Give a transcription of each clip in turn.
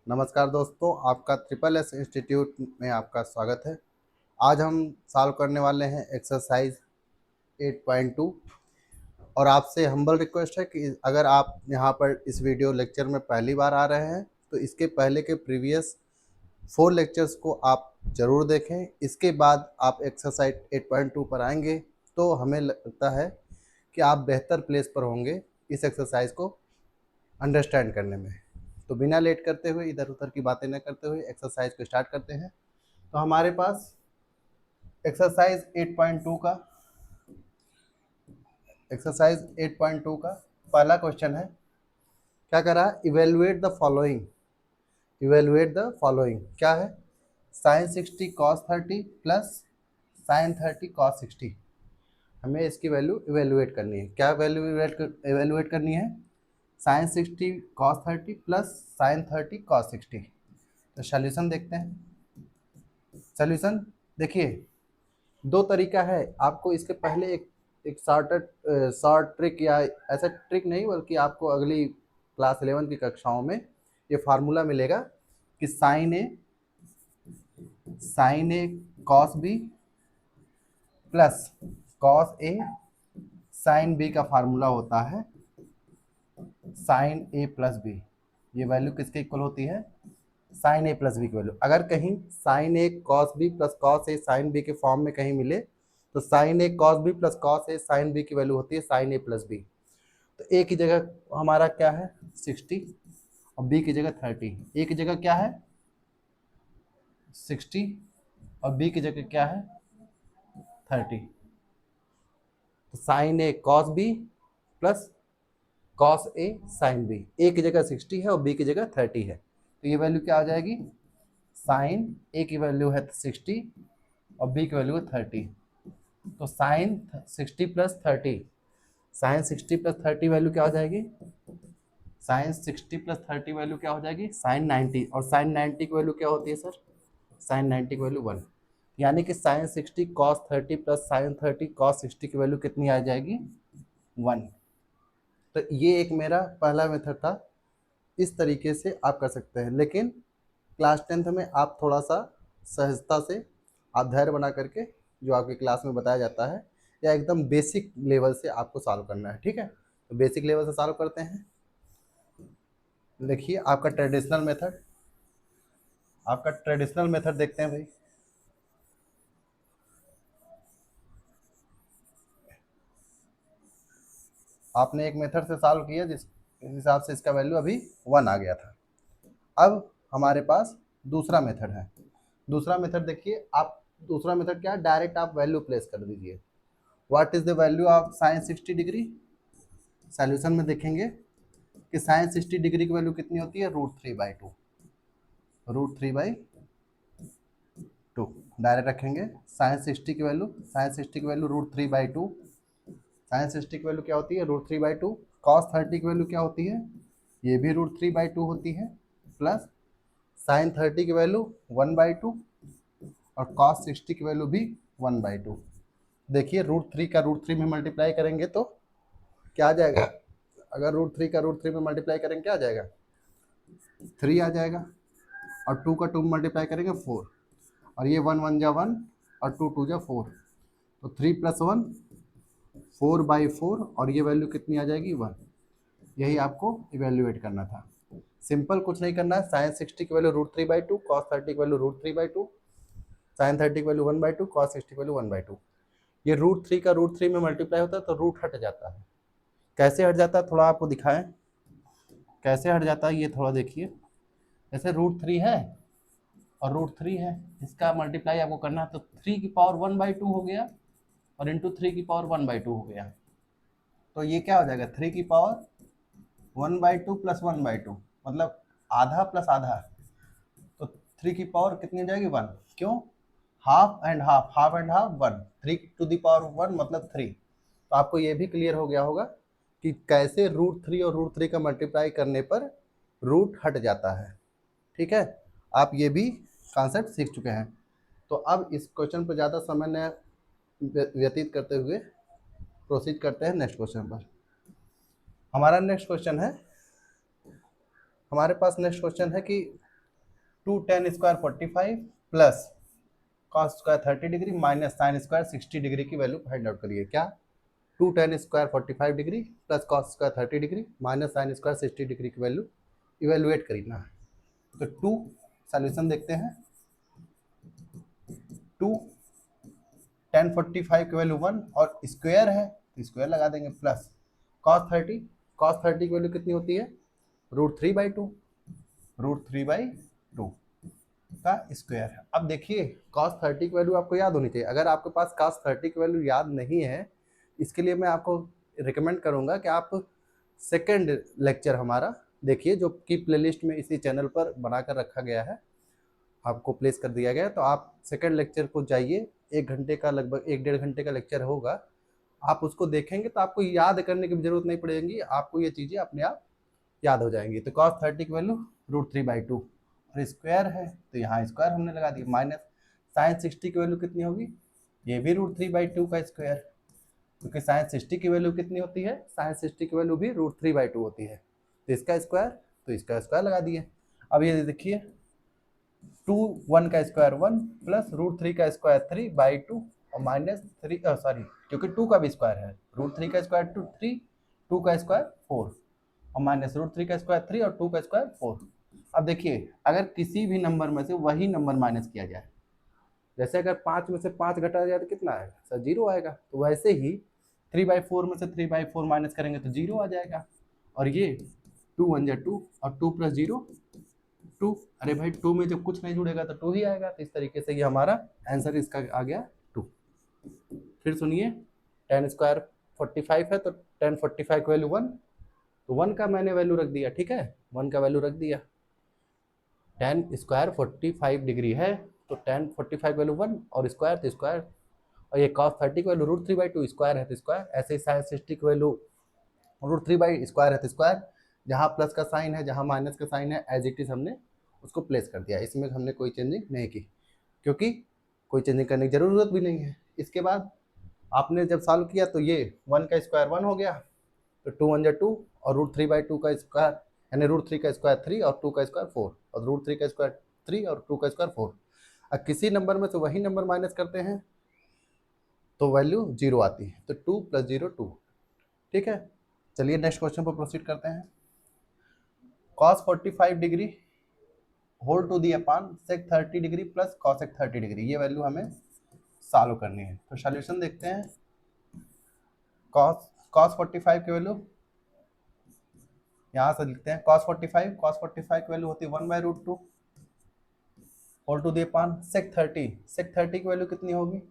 नमस्कार दोस्तों, आपका ट्रिपल एस इंस्टीट्यूट में आपका स्वागत है। आज हम सॉल्व करने वाले हैं एक्सरसाइज 8.2 और आपसे हम्बल रिक्वेस्ट है कि अगर आप यहाँ पर इस वीडियो लेक्चर में पहली बार आ रहे हैं तो इसके पहले के प्रीवियस 4 लेक्चर्स को आप ज़रूर देखें। इसके बाद आप एक्सरसाइज 8.2 पर आएंगे तो हमें लगता है कि आप बेहतर प्लेस पर होंगे इस एक्सरसाइज को अंडरस्टैंड करने में। तो बिना लेट करते हुए, इधर उधर की बातें न करते हुए एक्सरसाइज को स्टार्ट करते हैं। तो हमारे पास एक्सरसाइज 8.2 का पहला क्वेश्चन है। क्या करा? Evaluate the following. Evaluate the following क्या है? Sine 60 cos 30 plus sine 30 cos 60। हमें इसकी वैल्यू इवेलुएट करनी है। क्या वैल्यू इवेलुएट करनी है? Sine 60 cos 30 plus sine 30 cos 60। तो सॉल्यूशन देखते हैं। सॉल्यूशन देखिए, दो तरीका है। आपको इसके पहले एक शॉर्ट ट्रिक, या ऐसा ट्रिक नहीं बल्कि आपको अगली क्लास 11 की कक्षाओं में ये फार्मूला मिलेगा कि sign A cos B plus cos A sine B का फार्मूला होता है साइन ए प्लस बी। ये वैल्यू किसके इक्वल होती है? साइन ए प्लस बी की वैल्यू। अगर कहीं sign A cos B plus cos A sine B के फॉर्म में कहीं मिले तो sine A cos B plus cos A sine B की वैल्यू होती है साइन ए प्लस बी। तो ए की जगह हमारा क्या है? 60 और बी की जगह 30। ए की जगह क्या है? 60 और बी की जगह क्या है? 30। तो sine A cos B plus cos A sine B. ए की जगह 60 है और बी की जगह 30 है। तो ये वैल्यू क्या आ जाएगी? साइन ए की वैल्यू है 60 और बी की वैल्यू है 30। तो sine 60 plus 30, sine 60 plus 30 value क्या हो जाएगी? साइन 60 प्लस 30 वैल्यू क्या हो जाएगी? साइन 90। और साइन 90 की वैल्यू क्या होती है सर? साइन 90 की वैल्यू 1। यानी कि sine 60 cos 30 plus sine 30 cos 60 की वैल्यू कितनी आ जाएगी? 1। तो ये एक मेरा पहला मेथड था। इस तरीके से आप कर सकते हैं, लेकिन क्लास 10th में आप थोड़ा सा सहजता से आप धैर्य बना करके जो आपकी क्लास में बताया जाता है या एकदम बेसिक लेवल से आपको सॉल्व करना है। ठीक है, तो बेसिक लेवल से सॉल्व करते हैं। देखिए आपका ट्रेडिशनल मेथड देखते हैं भाई। आपने एक मेथड से सॉल्व किया जिस हिसाब से इसका वैल्यू अभी 1 आ गया था। अब हमारे पास दूसरा मेथड है। दूसरा मेथड देखिए आप। दूसरा मेथड क्या है? डायरेक्ट आप वैल्यू प्लेस कर दीजिए। What is the value of sign 60 degree? Solution में देखेंगे कि साइन 60 डिग्री की वैल्यू कितनी होती है? √3/2। √3/2 डायरेक्ट रखेंगे। साइन 60 की वैल्यू √3/2। साइन 60 की वैल्यू क्या होती है? √3/2। कॉस 30 की वैल्यू क्या होती है? ये भी √3/2 होती है। प्लस साइन 30 की वैल्यू 1/2 और कॉस 60 की वैल्यू भी 1/2। देखिए √3 का √3 में मल्टीप्लाई करेंगे तो क्या आ जाएगा? अगर √3 का √3 में मल्टीप्लाई करेंगे क्या आ जाएगा? 3 आ जाएगा। और 2 का 2 में मल्टीप्लाई करेंगे 4। और ये 1 1 जा 1 और 2 2 जा 4। तो 3 + 1 4/4 और ये वैल्यू कितनी आ जाएगी? 1। यही आपको इवेल्युएट करना था। सिंपल कुछ नहीं करना है। साइन 60 की वैल्यू √3/2, कॉस 30 की वैल्यू √3/2, साइन 30 की वैल्यू 1/2, कॉस 60 की वैल्यू 1/2। ये √3 का √3 में मल्टीप्लाई होता है तो रूट हट जाता है। कैसे हट जाता है थोड़ा आपको दिखाएं। कैसे हट जाता है ये थोड़ा देखिए। जैसे √3 है और √3 है, इसका मल्टीप्लाई आपको करना है तो 3 की पावर 1/2 हो गया और इंटू 3 की पावर 1/2 हो गया। तो ये क्या हो जाएगा? 3 की पावर 1/2 प्लस 1/2 मतलब आधा प्लस आधा। तो 3 की पावर कितनी हो जाएगी? 1। क्यों? Half and half, half and half 1। 3 to the power 1 मतलब 3। तो आपको ये भी क्लियर हो गया होगा कि कैसे √3 और √3 का मल्टीप्लाई करने पर रूट हट जाता है। ठीक है, आप ये भी कॉन्सेप्ट सीख चुके हैं। तो अब इस क्वेश्चन पर ज़्यादा समय न व्यतीत करते हुए प्रोसीड करते हैं नेक्स्ट क्वेश्चन पर। हमारा नेक्स्ट क्वेश्चन है। हमारे पास नेक्स्ट क्वेश्चन है कि 2 tan square 45 plus cos square 30 degree minus sine square 60 degree की वैल्यू फाइंड आउट करिए। क्या? 2 tan square 45 degree plus cos square 30 degree minus sine square 60 degree की वैल्यू इवेलुएट करना है। तो 2 सॉल्यूशन देखते हैं। 2 tan 45 की वैल्यू 1 और स्क्वायर है तो स्क्वायर लगा देंगे प्लस cos 30 की वैल्यू कितनी होती है? √3/2 √3/2 का स्क्वायर है। अब देखिए cos 30 की वैल्यू आपको याद होनी चाहिए। अगर आपके पास cos 30 की वैल्यू याद नहीं है, इसके लिए मैं आपको रिकमेंड करूंगा कि आप सेकंड लेक्चर हमारा देखिए, जो कि प्लेलिस्ट में इसी चैनल पर बनाकर रखा गया है, आपको प्लेस कर दिया गया है। तो आप सेकंड लेक्चर को जाइए, 1 घंटे का, लगभग 1-1.5 घंटे का लेक्चर होगा। आप उसको देखेंगे तो आपको याद करने की जरूरत नहीं पड़ेगी, आपको ये चीज़ें अपने आप याद हो जाएंगी। तो cos 30 की वैल्यू √3/2 और स्क्वायर है तो यहाँ स्क्वायर हमने लगा दिया, माइनस साइन 60 की वैल्यू कितनी होगी? ये भी √3/2 का स्क्वायर, क्योंकि साइन 60 की वैल्यू कितनी होती है? साइन 60 की वैल्यू भी √3/2 होती है। तो इसका स्क्वायर, तो इसका स्क्वायर लगा दिए। अब ये देखिए 2 1 का स्क्वायर 1 प्लस √3 का स्क्वायर 3/2 और माइनस 3 सॉरी, क्योंकि 2 का भी स्क्वायर है, √3 का स्क्वायर 2 3, 2 का स्क्वायर 4 और माइनस √3 का स्क्वायर 3 और 2 का स्क्वायर 4। अब देखिए अगर किसी भी नंबर में से वही नंबर माइनस किया जाए, जैसे अगर 5 में से 5 घटा जाए तो कितना आएगा सर? 0 आएगा। तो वैसे ही 3/4 में से 3/4 माइनस करेंगे तो 0 आ जाएगा। और ये 2 1 जा 2 और 2 + 0 2। अरे भाई 2 में जब कुछ नहीं जुड़ेगा तो 2 ही आएगा। तो इस तरीके से ये हमारा आंसर इसका आ गया 2। फिर सुनिए, tan स्क्वायर 45 है तो tan 45 की वैल्यू 1, तो 1 का मैंने वैल्यू रख दिया, ठीक है, 1 का वैल्यू रख दिया। tan स्क्वायर 45 डिग्री है तो tan 45 वैल्यू 1 और स्क्वायर तो स्क्वायर, और ये cos 30 की वैल्यू √3/2 स्क्वायर है तो स्क्वायर। ऐसे ही sin 60 की वैल्यू √3/स्क्वायर है तो स्क्वायर। जहाँ प्लस का साइन है, जहाँ माइनस का साइन है, एज इट इज हमने उसको प्लेस कर दिया। इसमें हमने कोई चेंजिंग नहीं की, क्योंकि कोई चेंजिंग करने की जरूरत भी नहीं है। इसके बाद आपने जब सॉल्व किया तो ये 1 का स्क्वायर 1 हो गया, तो 2 1 जा 2 और √3/2 का स्क्वायर, यानी √3 का स्क्वायर 3 और 2 का स्क्वायर 4 और √3 का स्क्वायर 3 और 2 का स्क्वायर 4। अब किसी नंबर में से वही नंबर माइनस करते हैं तो वैल्यू 0 आती है। तो 2 + 0 2। ठीक है, चलिए नेक्स्ट क्वेश्चन पर प्रोसीड करते हैं। cos 45 degree whole to the upon sec 30 degree plus cosec 30 degree, ये वैल्यू हमें सॉल्व करनी है। तो सॉल्यूशन देखते हैं। cos 45 की वैल्यू यहाँ से लिखते हैं, cos 45 की वैल्यू होती है 1/√2 whole to the upon sec 30 की वैल्यू कितनी होगी?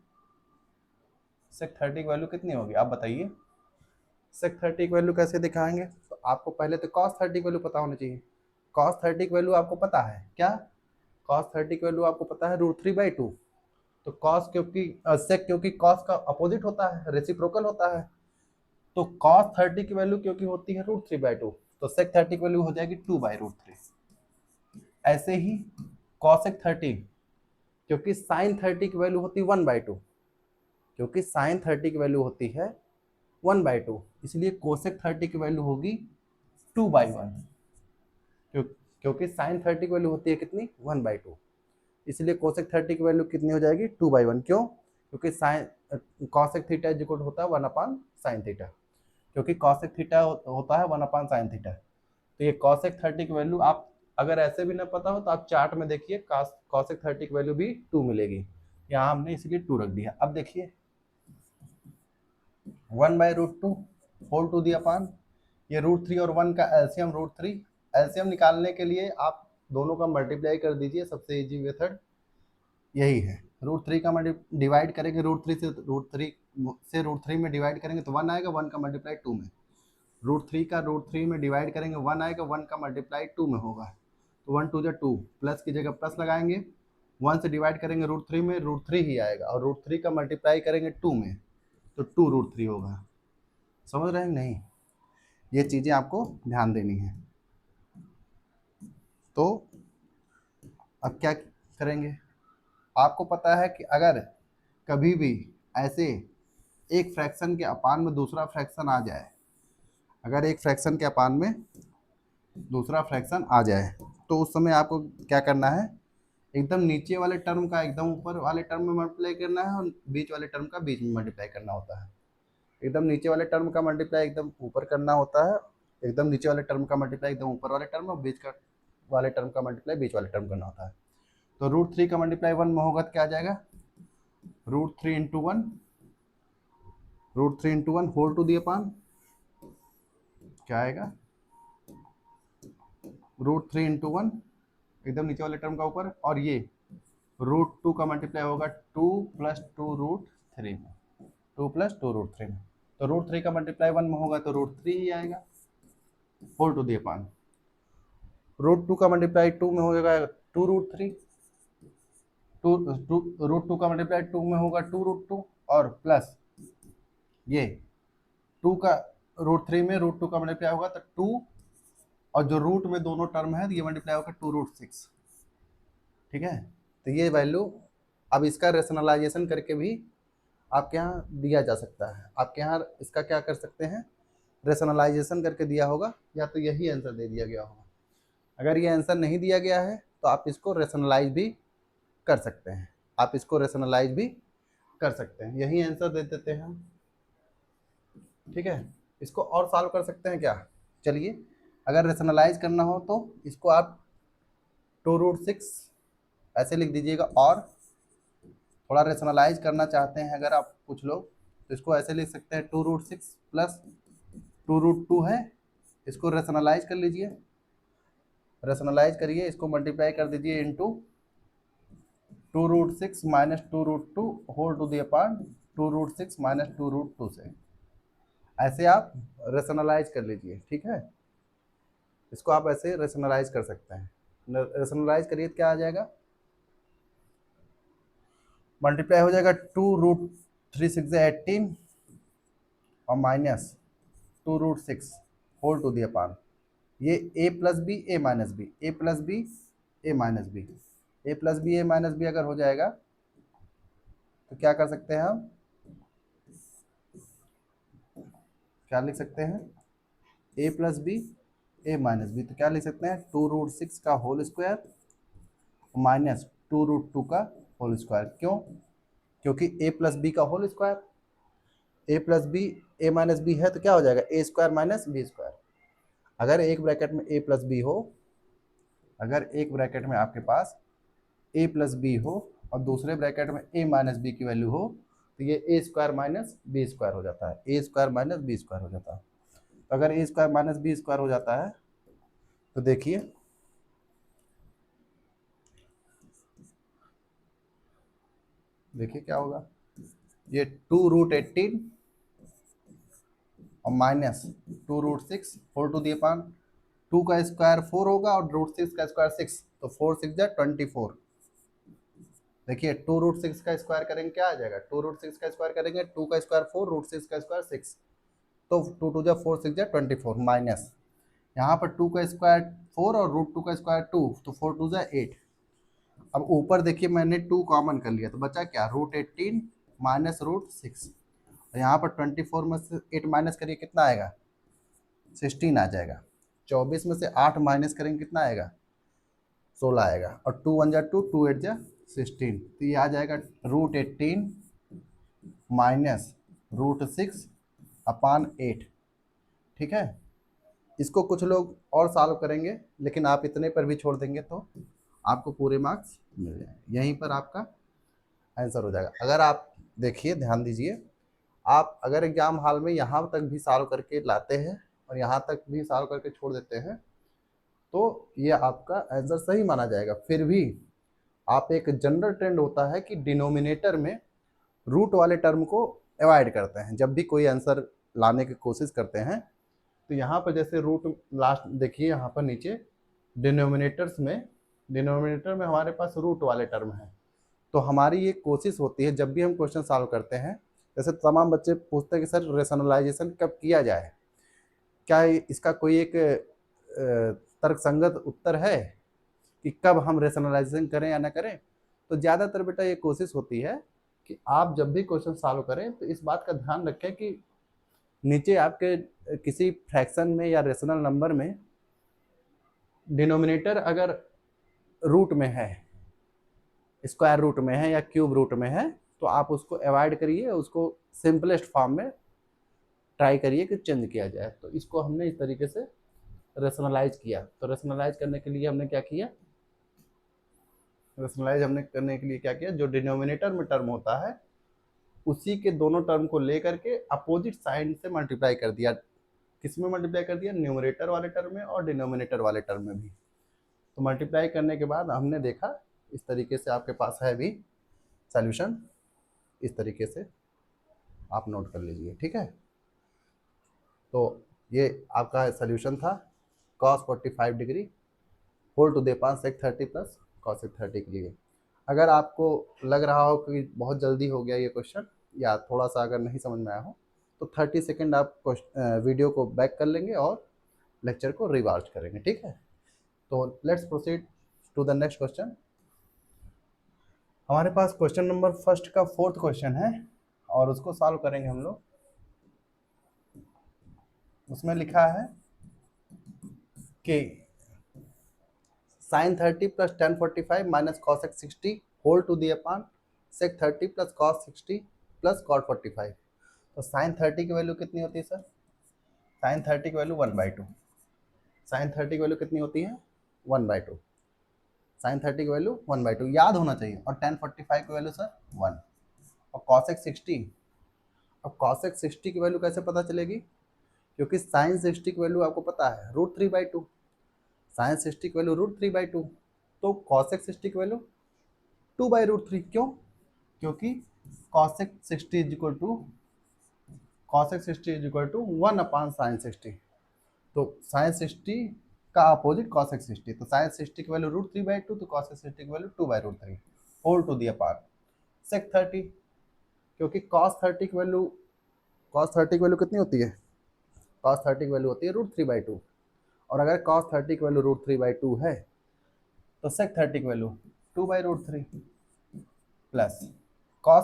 sec 30 की वैल्यू कितनी होगी आप बताइए? sec 30 की वैल्यू कैसे दिखाएंगे? तो आपको पहले तो cos 30 की वैल्यू पता होनी चाहिए। cos 30 की वैल्यू आपको पता है क्या? cos 30 की वैल्यू आपको पता है √3/2। तो cos क्योंकि sec क्योंकि cos का अपोजिट होता है, रेसिप्रोकल होता है, तो cos 30 की वैल्यू क्योंकि होती है √3/2 तो sec 30 की वैल्यू हो जाएगी 2/√3। ऐसे ही cosec 30 क्योंकि sin 30 की वैल्यू होती है 1/2, क्योंकि sin 30 की वैल्यू होती है 1/2, इसलिए cosec 30 की वैल्यू होगी 2/1। क्योंकि sin 30 की वैल्यू होती है कितनी? 1/2, इसलिए cosec 30 की वैल्यू कितनी हो जाएगी? 2/1। क्यों? क्योंकि sin cosec थीटा इक्वल होता है 1/sin थीटा, क्योंकि cosec थीटा होता है 1/sin थीटा। तो ये cosec 30 की वैल्यू आप अगर ऐसे भी ना पता हो तो आप चार्ट में देखिए, cosec 30 की वैल्यू भी 2 मिलेगी। यहाँ हमने इसलिए 2 रख दिया। अब देखिए 1/√2 होल टू दी अपान, ये √3 और 1 का एलसीएम √3। एलसीएम निकालने के लिए आप दोनों का मल्टीप्लाई कर दीजिए, सबसे इजी मेथड यही है। √3 का डिवाइड करेंगे, √3 से √3 में डिवाइड करेंगे तो 1 आएगा, 1 का मल्टीप्लाई 2 में। √3 का √3 में डिवाइड करेंगे 1 आएगा, 1 का मल्टीप्लाई 2 में होगा। तो 1 2 जा 2, प्लस की जगह प्लस लगाएंगे, 1 से डिवाइड करेंगे √3 में, √3 ही आएगा, और √3 का मल्टीप्लाई करेंगे 2 में तो 2√3 होगा। समझ रहे हैं नहीं? ये चीज़ें आपको ध्यान देनी है। तो अब क्या करेंगे? आपको पता है कि अगर कभी भी ऐसे एक फ्रैक्शन के अपान में दूसरा फ्रैक्शन आ जाए, अगर एक फ्रैक्शन के अपान में दूसरा फ्रैक्शन आ जाए तो उस समय आपको क्या करना है? एकदम नीचे वाले टर्म का एकदम ऊपर वाले टर्म में मल्टीप्लाई करना है और बीच वाले टर्म का बीच में मल्टीप्लाई करना होता है। एकदम नीचे वाले टर्म का मल्टीप्लाई एकदम ऊपर करना होता है, एकदम नीचे वाले टर्म का मल्टीप्लाई एकदम ऊपर वाले टर्म और बीच का वाले टर्म का मल्टीप्लाई बीच वाले टर्म करना होता है। तो √3 का मल्टीप्लाई 1 में होगा तो क्या आ जाएगा, √3 into one, √3 into one whole to the upon क्या आएगा, √3 इंटू वन एकदम नीचे वाले टर्म का ऊपर, और ये √2 का मल्टीप्लाई होगा 2 प्लस 2√3 में, 2 प्लस 2√3 में। तो √3 का मल्टीप्लाई 1 में होगा तो √3 ही आएगा होल टू दी अपान। √2 का मल्टीप्लाई 2 में होगा 2√3, √2 का मल्टीप्लाई 2 में होगा 2√2 और प्लस ये 2 का √3 में √2 का मल्टीप्लाई होगा तो 2 और जो रूट में दोनों टर्म है तो ये मल्टीप्लाई होगा 2√6। ठीक है, तो ये वैल्यू अब इसका रेशनलाइजेशन करके भी आपके यहाँ दिया जा सकता है। आपके यहाँ इसका क्या कर सकते हैं, रेशनलाइजेशन करके दिया होगा या तो यही आंसर दे दिया गया होगा। अगर ये आंसर नहीं दिया गया है तो आप इसको रेशनलाइज भी कर सकते हैं, आप इसको रेशनलाइज भी कर सकते हैं, यही आंसर दे देते हैं हम। ठीक है, इसको और सॉल्व कर सकते हैं क्या, चलिए अगर रेशनलाइज करना हो तो इसको आप 2√6 ऐसे लिख दीजिएगा, और थोड़ा रेशनलाइज करना चाहते हैं अगर आप कुछ लोग तो इसको ऐसे लिख सकते हैं 2√6 प्लस 2√2 है, इसको रेशनलाइज कर लीजिए, रेशनलाइज करिए, इसको मल्टीप्लाई कर दीजिए into 2√6 minus 2√2 whole to the upon 2√6 minus 2√2 से, ऐसे आप रेशनलाइज कर लीजिए। ठीक है, इसको आप ऐसे रेशनलाइज कर सकते हैं, रेशनलाइज करिए तो क्या आ जाएगा, मल्टीप्लाई हो जाएगा 2√3 18 और minus 2√6 whole to the upon ये a plus b a minus b, a plus b a minus b, a plus b a minus b अगर हो जाएगा तो क्या कर सकते हैं हम, क्या लिख सकते हैं, a plus b a minus b, तो क्या लिख सकते हैं 2√6 का होल स्क्वायर माइनस 2√2 का होल स्क्वायर। क्यों, क्योंकि a प्लस बी का whole square, a plus b a minus b है तो क्या हो जाएगा a square minus b square. अगर एक ब्रैकेट में a प्लस बी हो, अगर एक ब्रैकेट में आपके पास a प्लस बी हो और दूसरे ब्रैकेट में a माइनस बी की वैल्यू हो तो ये a square minus b square हो जाता है, a square minus b square हो जाता है। तो अगर a square minus b square हो जाता है तो देखिए क्या होगा, ये 2√18 और माइनस 2√6 होल टू दी अपान 2 का स्क्वायर 4 होगा और √6 का स्क्वायर 6, तो 4 6 जा 24। देखिए 2√6 का स्क्वायर करेंगे क्या आ जाएगा, 2√6 का स्क्वायर करेंगे 2 का स्क्वायर 4 √6 का स्क्वायर 6, तो 2 2 जा 4 6 जा 24 माइनस यहाँ पर 2 का स्क्वायर 4 और √2 का स्क्वायर 2, तो 4 2 जा 8। अब ऊपर देखिए मैंने 2 कॉमन कर लिया तो बचा क्या, √18 माइनस √6, और यहाँ पर 24 में से 8 माइनस करिए कितना आएगा, 16 आ जाएगा। 24 में से 8 माइनस करेंगे कितना आएगा, 16 आएगा, और 2 1 जा 2 2 8 जा 16, तो ये आ जाएगा √18 माइनस √6 अपान 8। ठीक है, इसको कुछ लोग और सॉल्व करेंगे लेकिन आप इतने पर भी छोड़ देंगे तो आपको पूरे मार्क्स मिल जाएंगे, यहीं पर आपका आंसर हो जाएगा। अगर आप देखिए ध्यान दीजिए, आप अगर एग्जाम हॉल में यहाँ तक भी सॉल्व करके लाते हैं और यहाँ तक भी सॉल्व करके छोड़ देते हैं तो ये आपका आंसर सही माना जाएगा। फिर भी आप एक जनरल ट्रेंड होता है कि डिनोमिनेटर में रूट वाले टर्म को अवॉइड करते हैं, जब भी कोई आंसर लाने की कोशिश करते हैं तो यहाँ पर जैसे रूट लास्ट देखिए यहाँ पर नीचे डिनोमिनेटर में हमारे पास रूट वाले टर्म हैं, तो हमारी ये कोशिश होती है जब भी हम क्वेश्चन सॉल्व करते हैं, जैसे तमाम बच्चे पूछते हैं कि सर रेशनलाइजेशन कब किया जाए, क्या इसका कोई एक तर्कसंगत उत्तर है कि कब हम रेशनलाइजेशन करें या ना करें, तो ज़्यादातर बेटा ये कोशिश होती है कि आप जब भी क्वेश्चन सॉल्व करें तो इस बात का ध्यान रखें कि नीचे आपके किसी फ्रैक्शन में या रेशनल नंबर में डिनोमिनेटर अगर रूट में है स्क्वायर रूट में है या क्यूब रूट में है तो आप उसको अवॉइड करिए, उसको सिंपलेस्ट फॉर्म में ट्राई करिए कि चेंज किया जाए। तो इसको हमने इस तरीके से रेशनलाइज किया। तो रेशनलाइज करने के लिए हमने क्या किया, जो डिनोमिनेटर में टर्म होता है उसी के दोनों टर्म को लेकर के अपोजिट साइन से मल्टीप्लाई कर दिया। किस में मल्टीप्लाई कर दिया, न्यूमरेटर वाले टर्म में और डिनोमिनेटर वाले टर्म में भी। तो मल्टीप्लाई करने के बाद हमने देखा इस तरीके से आपके पास है भी सॉल्यूशन, इस तरीके से आप नोट कर लीजिए, ठीक है। तो ये आपका सॉल्यूशन था cos 45 degree whole to the power sec 30 plus cos sec 30 के लिए। अगर आपको लग रहा हो कि बहुत जल्दी हो गया ये क्वेश्चन या थोड़ा सा अगर नहीं समझ में आया हो तो 30 सेकेंड आप वीडियो को बैक कर लेंगे और लेक्चर को रिवार्ज करेंगे, ठीक है। तो let's proceed to the next question. हमारे पास क्वेश्चन नंबर फर्स्ट का 4th क्वेश्चन है और उसको सॉल्व करेंगे हम लोग। उसमें लिखा है कि sin 30 plus tan 45 minus cos x 60 whole to the upon sec 30 plus cos 60 plus cot 45। तो sin 30 की वैल्यू कितनी होती है सर, sin 30 की वैल्यू 1/2। sin 30 की वैल्यू कितनी होती है 1/2। sin 30 की वैल्यू 1/2 याद होना चाहिए। और tan 45 की वैल्यू सर 1। और cos x 60, अब cos x 60 की वैल्यू कैसे पता चलेगी, क्योंकि sin 60 की वैल्यू आपको पता है √3/2। sin 60 की वैल्यू √3/2, तो cos x 60 की वैल्यू 2/√3। क्यों, क्योंकि cos x 60 is equal to 1/sin 60। तो sin 60 का अपोजिट cos x 60, तो sin 60 की वैल्यू √3/2, तो cos x 60 की value 2/√3 whole to the upon sec 30। क्योंकि cos 30 की वैल्यू कितनी होती है, cos 30 की वैल्यू होती है √3/2। और अगर cos 30 की वैल्यू √3/2 है तो sec 30 की वैल्यू 2/√3 प्लस cos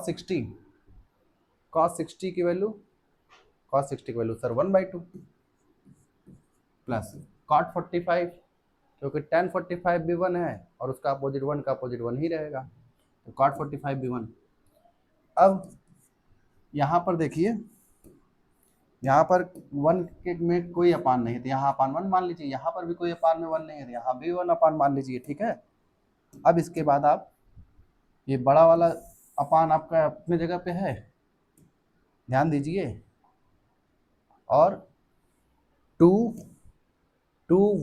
60 की वैल्यू सर 1/2 प्लस cot 45, क्योंकि tan 45 भी 1 है और उसका अपोजिट 1 का अपोजिट 1 ही रहेगा, तो cot 45 भी 1। अब यहाँ पर देखिए, यहाँ पर 1 के में कोई अपान नहीं, तो यहाँ अपान 1 मान लीजिए, यहाँ पर भी कोई अपान में 1 नहीं है तो यहाँ भी 1 अपान मान लीजिए, ठीक है। अब इसके बाद आप ये बड़ा वाला अपान आपका अपने जगह पे है, ध्यान दीजिए। और 2,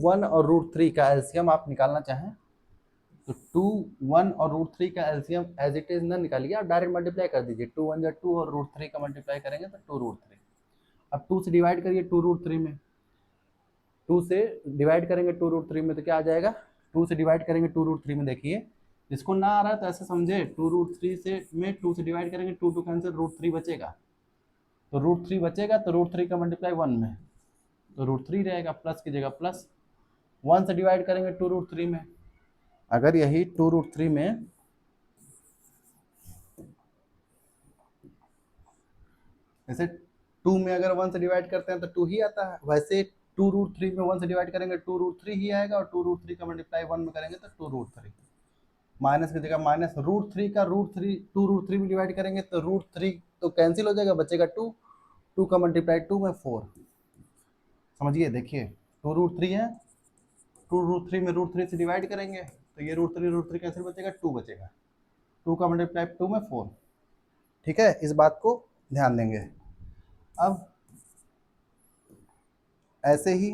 1 और √3 का एलसीएम आप निकालना चाहें तो 2, 1 और √3 का एलसीएम एज इट इज ना निकालिए, आप डायरेक्ट मल्टीप्लाई कर दीजिए। 2 1 2 और √3 का मल्टीप्लाई करेंगे तो 2√3। अब 2 से डिवाइड करिए 2√3 में, 2 से डिवाइड करेंगे 2√3 में तो क्या आ जाएगा, 2 से डिवाइड करेंगे 2√3 में, देखिए जिसको ना आ रहा है तो ऐसे समझे 2√3 से में 2 से डिवाइड करेंगे, 2 2 कैंसिल, √3 बचेगा। तो √3 बचेगा तो √3 का मल्टीप्लाई 1 में, तो √3 रहेगा, प्लस की जगह प्लस। 1 से डिवाइड करेंगे 2√3 में, अगर यही 2√3 में जैसे 2 में अगर 1 से डिवाइड करते हैं तो 2 ही आता है, वैसे 2√3 में 1 से डिवाइड करेंगे 2√3 ही आएगा, और 2√3 का मल्टीप्लाई 1 में करेंगे तो 2√3। माइनस की जगह माइनस, √3 का √3 2√3 में डिवाइड करेंगे तो √3 तो कैंसिल हो जाएगा, बचेगा 2, 2 का मल्टीप्लाई 2 में 4। समझिए, देखिए 2√3 है, 2√3 में √3 से डिवाइड करेंगे तो ये √3 कैंसिल, बचेगा 2 बचेगा, 2 का मल्टीप्लाई 2 में 4, ठीक है। इस बात को ध्यान देंगे। अब ऐसे ही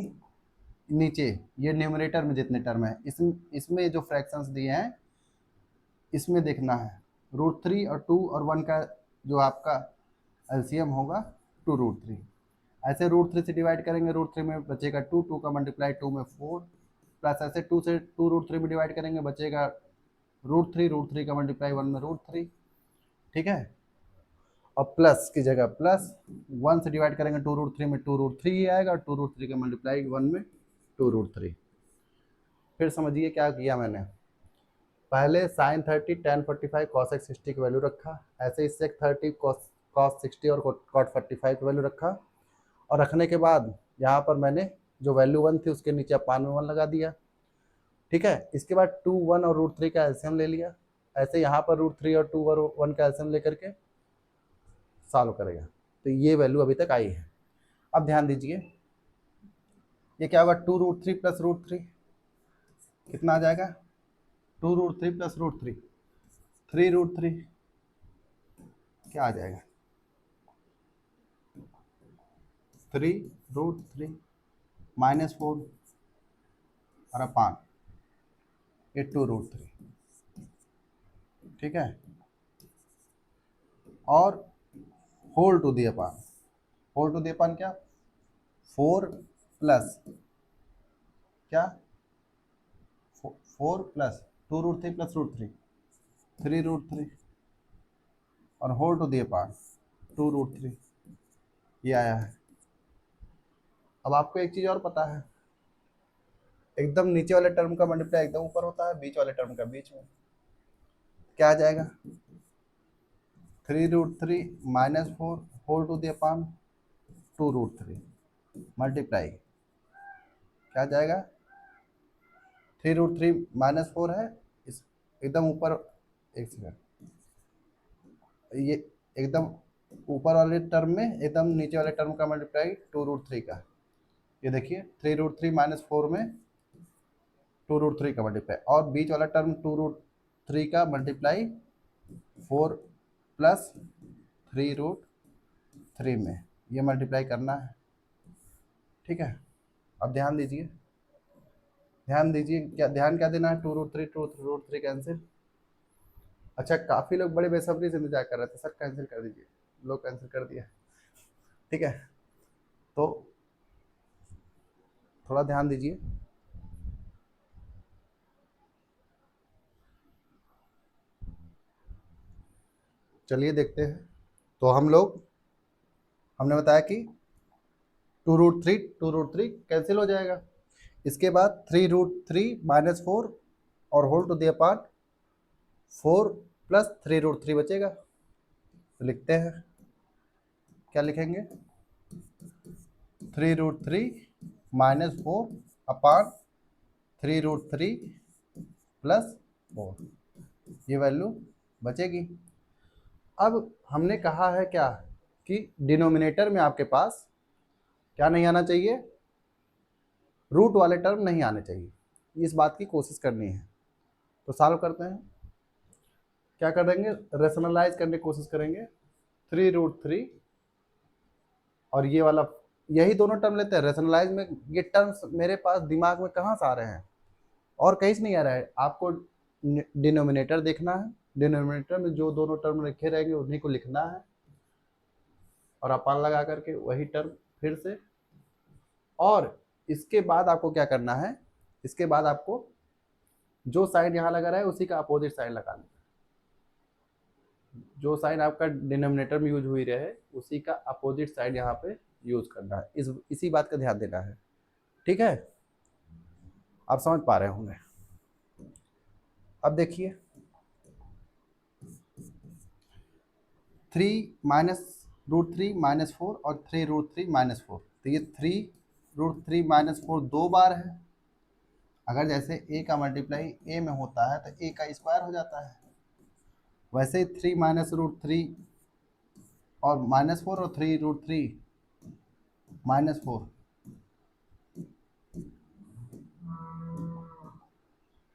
नीचे ये न्यूमरेटर में जितने टर्म है इसमें जो फ्रैक्शंस दिए हैं इसमें देखना है √3 और 2 और 1 का जो आपका एलसीएम होगा 2√3। ऐसे √3 से डिवाइड करेंगे, √3 में बचेगा 2, 2 का मल्टीप्लाई 2 में 4, प्लस ऐसे 2 से 2√3 में डिवाइड करेंगे, बचेगा √3 का मल्टीप्लाई 1 में √3, ठीक है। और प्लस की जगह प्लस, 1 से डिवाइड करेंगे 2√3 में 2√3 ही आएगा, और 2√3 का मल्टीप्लाई 1 में 2√3। फिर समझिए क्या किया मैंने, पहले sin 30 tan 45 cos x 60 की वैल्यू रखा, ऐसे ही sec 30 cos 60 और cot 45 की वैल्यू रखा, और रखने के बाद यहाँ पर मैंने जो वैल्यू 1 थी उसके नीचे अपान में 1 लगा दिया, ठीक है। इसके बाद 2, 1 और √3 का एलसीएम ले लिया, ऐसे यहाँ पर √3 और 2 और 1 का एल्सियम लेकर के सॉल्व करेगा। तो ये वैल्यू अभी तक आई है। अब ध्यान दीजिए, ये क्या होगा, 2√3 प्लस √3 कितना आ जाएगा, 2√3 प्लस √3 3√3 क्या आ जाएगा, 3√3 -4 और अपान ये 2√3, ठीक है। और whole to the upon, whole to the upon क्या, 4 प्लस क्या, 4 प्लस 2√3 प्लस √3 3√3 और होल टू दी अपान 2√3, ये आया है। अब आपको एक चीज़ और पता है, एकदम नीचे वाले टर्म का मल्टीप्लाई एकदम ऊपर होता है, बीच वाले टर्म का बीच में। क्या आ जाएगा, 3√3 -4 whole to the upon 2√3 multiply क्या आ जाएगा, 3√3 -4 है इस एकदम ऊपर, एक सेकंड, ये एकदम ऊपर वाले टर्म में एकदम नीचे वाले टर्म का मल्टीप्लाई 2√3 का, ये देखिए 3√3 -4 में 2√3 का मल्टीप्लाई, और बीच वाला टर्म 2√3 का मल्टीप्लाई 4 प्लस 3√3 में, ये मल्टीप्लाई करना है, ठीक है। अब ध्यान दीजिए, ध्यान दीजिए, क्या ध्यान क्या देना है, 2√3 2√3 कैंसिल। अच्छा, काफ़ी लोग बड़े बेसब्री से इंतजार कर रहे थे, सर कैंसिल कर दीजिए, लोग कैंसिल कर दिया, ठीक है। तो थोड़ा ध्यान दीजिए, चलिए देखते हैं। तो हमने बताया कि 2√3 कैंसिल हो जाएगा, इसके बाद 3√3 -4 और whole to the upon 4 plus 3√3 बचेगा, तो लिखते हैं, क्या लिखेंगे, 3√3 -4 अपान 3√3 प्लस 4, ये वैल्यू बचेगी। अब हमने कहा है क्या, कि डिनोमिनेटर में आपके पास क्या नहीं आना चाहिए, रूट वाले टर्म नहीं आने चाहिए, इस बात की कोशिश करनी है। तो सॉल्व करते हैं, क्या करेंगे, रेशनलाइज करने की कोशिश करेंगे, 3√3 और ये वाला, यही दोनों टर्म लेते हैं रेशनलाइज में। ये टर्म्स मेरे पास दिमाग में कहाँ से आ रहे हैं, और कहीं से नहीं आ रहा है, आपको डिनोमिनेटर देखना है, डिनोमिनेटर में जो दोनों टर्म लिखे रहेंगे उन्हीं को लिखना है, और अपान लगा करके वही टर्म फिर से, और इसके बाद आपको क्या करना है, इसके बाद आपको जो साइन यहाँ लगा रहा है उसी का अपोजिट साइन लगाना है, जो साइन आपका डिनोमिनेटर में यूज हुई रहे उसी का अपोजिट साइन यहाँ पे यूज करना है, इसी बात का ध्यान देना है, ठीक है। आप समझ पा रहे होंगे। अब देखिए, 3 -√3 -4 और 3√3 -4, तो ये 3√3 -4 दो बार है, अगर जैसे a का मल्टीप्लाई a में होता है तो a का स्क्वायर हो जाता है, वैसे ही 3 -√3 और -4 और 3√3 -4,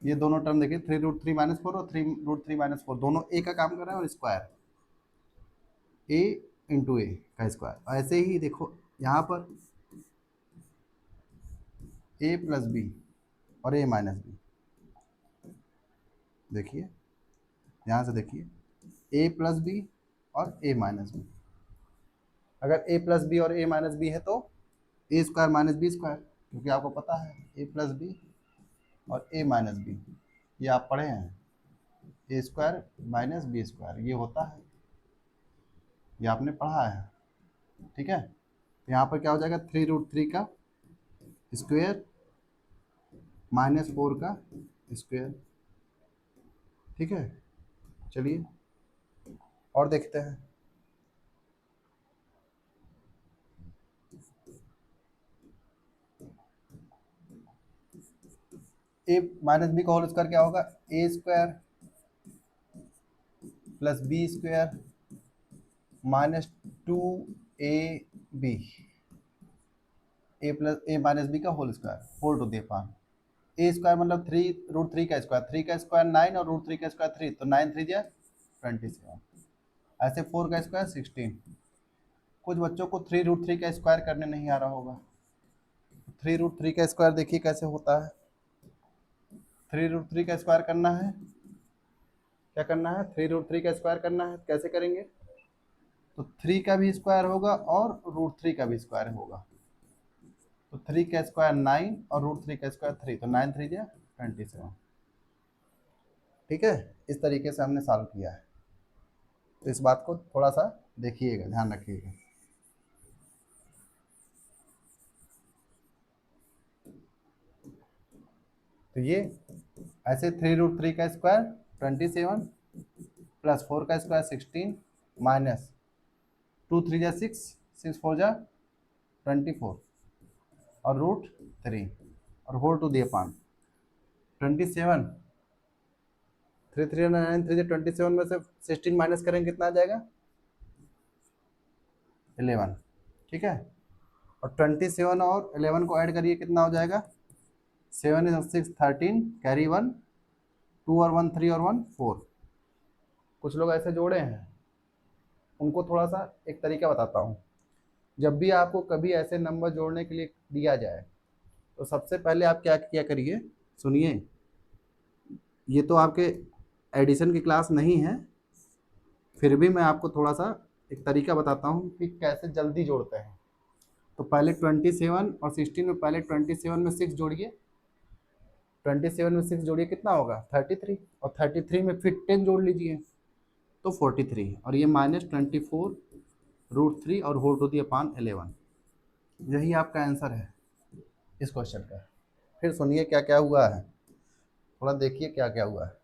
ये दोनों टर्म देखिए, 3√3 -4 और 3√3 -4 दोनों a का काम कर रहे हैं, और स्क्वायर a इंटू ए का स्क्वायर। ऐसे ही देखो यहाँ पर a प्लस बी और a माइनस बी, देखिए ध्यान से देखिए, a प्लस बी और a माइनस बी, अगर a प्लस बी और a माइनस बी है तो a square minus b square, क्योंकि आपको पता है a प्लस बी और a माइनस बी, ये आप पढ़े हैं, a square minus b square ये होता है, ये आपने पढ़ा है, ठीक है। तो यहाँ पर क्या हो जाएगा, 3√3 का स्क्वायर -4 का स्क्वायर, ठीक है। चलिए और देखते हैं, a माइनस बी का होल स्क्वायर क्या होगा, a square plus B square minus 2ab A minus B का whole square whole to the power A square मतलब 3√3 का स्क्वायर, 3 का स्क्वायर 9 और √3 का स्क्वायर 3, तो 9 3 जा 27। ऐसे 4 का स्क्वायर 16। कुछ बच्चों को 3√3 का स्क्वायर करने नहीं आ रहा होगा। 3√3 का स्क्वायर देखिए कैसे होता है। 3√3 का स्क्वायर करना है, क्या करना है, 3√3 का स्क्वायर करना है। कैसे करेंगे, तो 3 का भी स्क्वायर होगा और √3 का भी स्क्वायर होगा। तो 3 का स्क्वायर 9 और √3 का स्क्वायर 3, तो 9 3 जा 27। ठीक है, इस तरीके से हमने सॉल्व किया है। तो इस बात को थोड़ा सा देखिएगा, ध्यान रखिएगा। तो ये ऐसे 3√3 का स्क्वायर 27 प्लस 4 का स्क्वायर 16 माइनस 2 3 जा 6, 6 4 जा 24 और √3 और होल टू दी अपान 27। 3 3 9 3 27 में से 16 माइनस करेंगे कितना आ जाएगा, 11। ठीक है, और 27 और 11 को ऐड करिए कितना हो जाएगा, 7 6 13 कैरी 1 2 और 1 3 और 1 4। कुछ लोग ऐसे जोड़े हैं, उनको थोड़ा सा एक तरीका बताता हूँ। जब भी आपको कभी ऐसे नंबर जोड़ने के लिए दिया जाए तो सबसे पहले आप क्या किया करिए, सुनिए, ये तो आपके एडिशन की क्लास नहीं है, फिर भी मैं आपको थोड़ा सा एक तरीका बताता हूँ कि कैसे जल्दी जोड़ते हैं। तो पहले 27 और 16 में पहले 27 में 6 जोड़िए, 27 में 6 जोड़िए कितना होगा 33, और 33 में फिर 10 जोड़ लीजिए तो 43, और ये माइनस 24 √3 और होल टू दी अपान 11। यही आपका आंसर है इस क्वेश्चन का। फिर सुनिए क्या क्या हुआ है, थोड़ा देखिए क्या क्या हुआ है।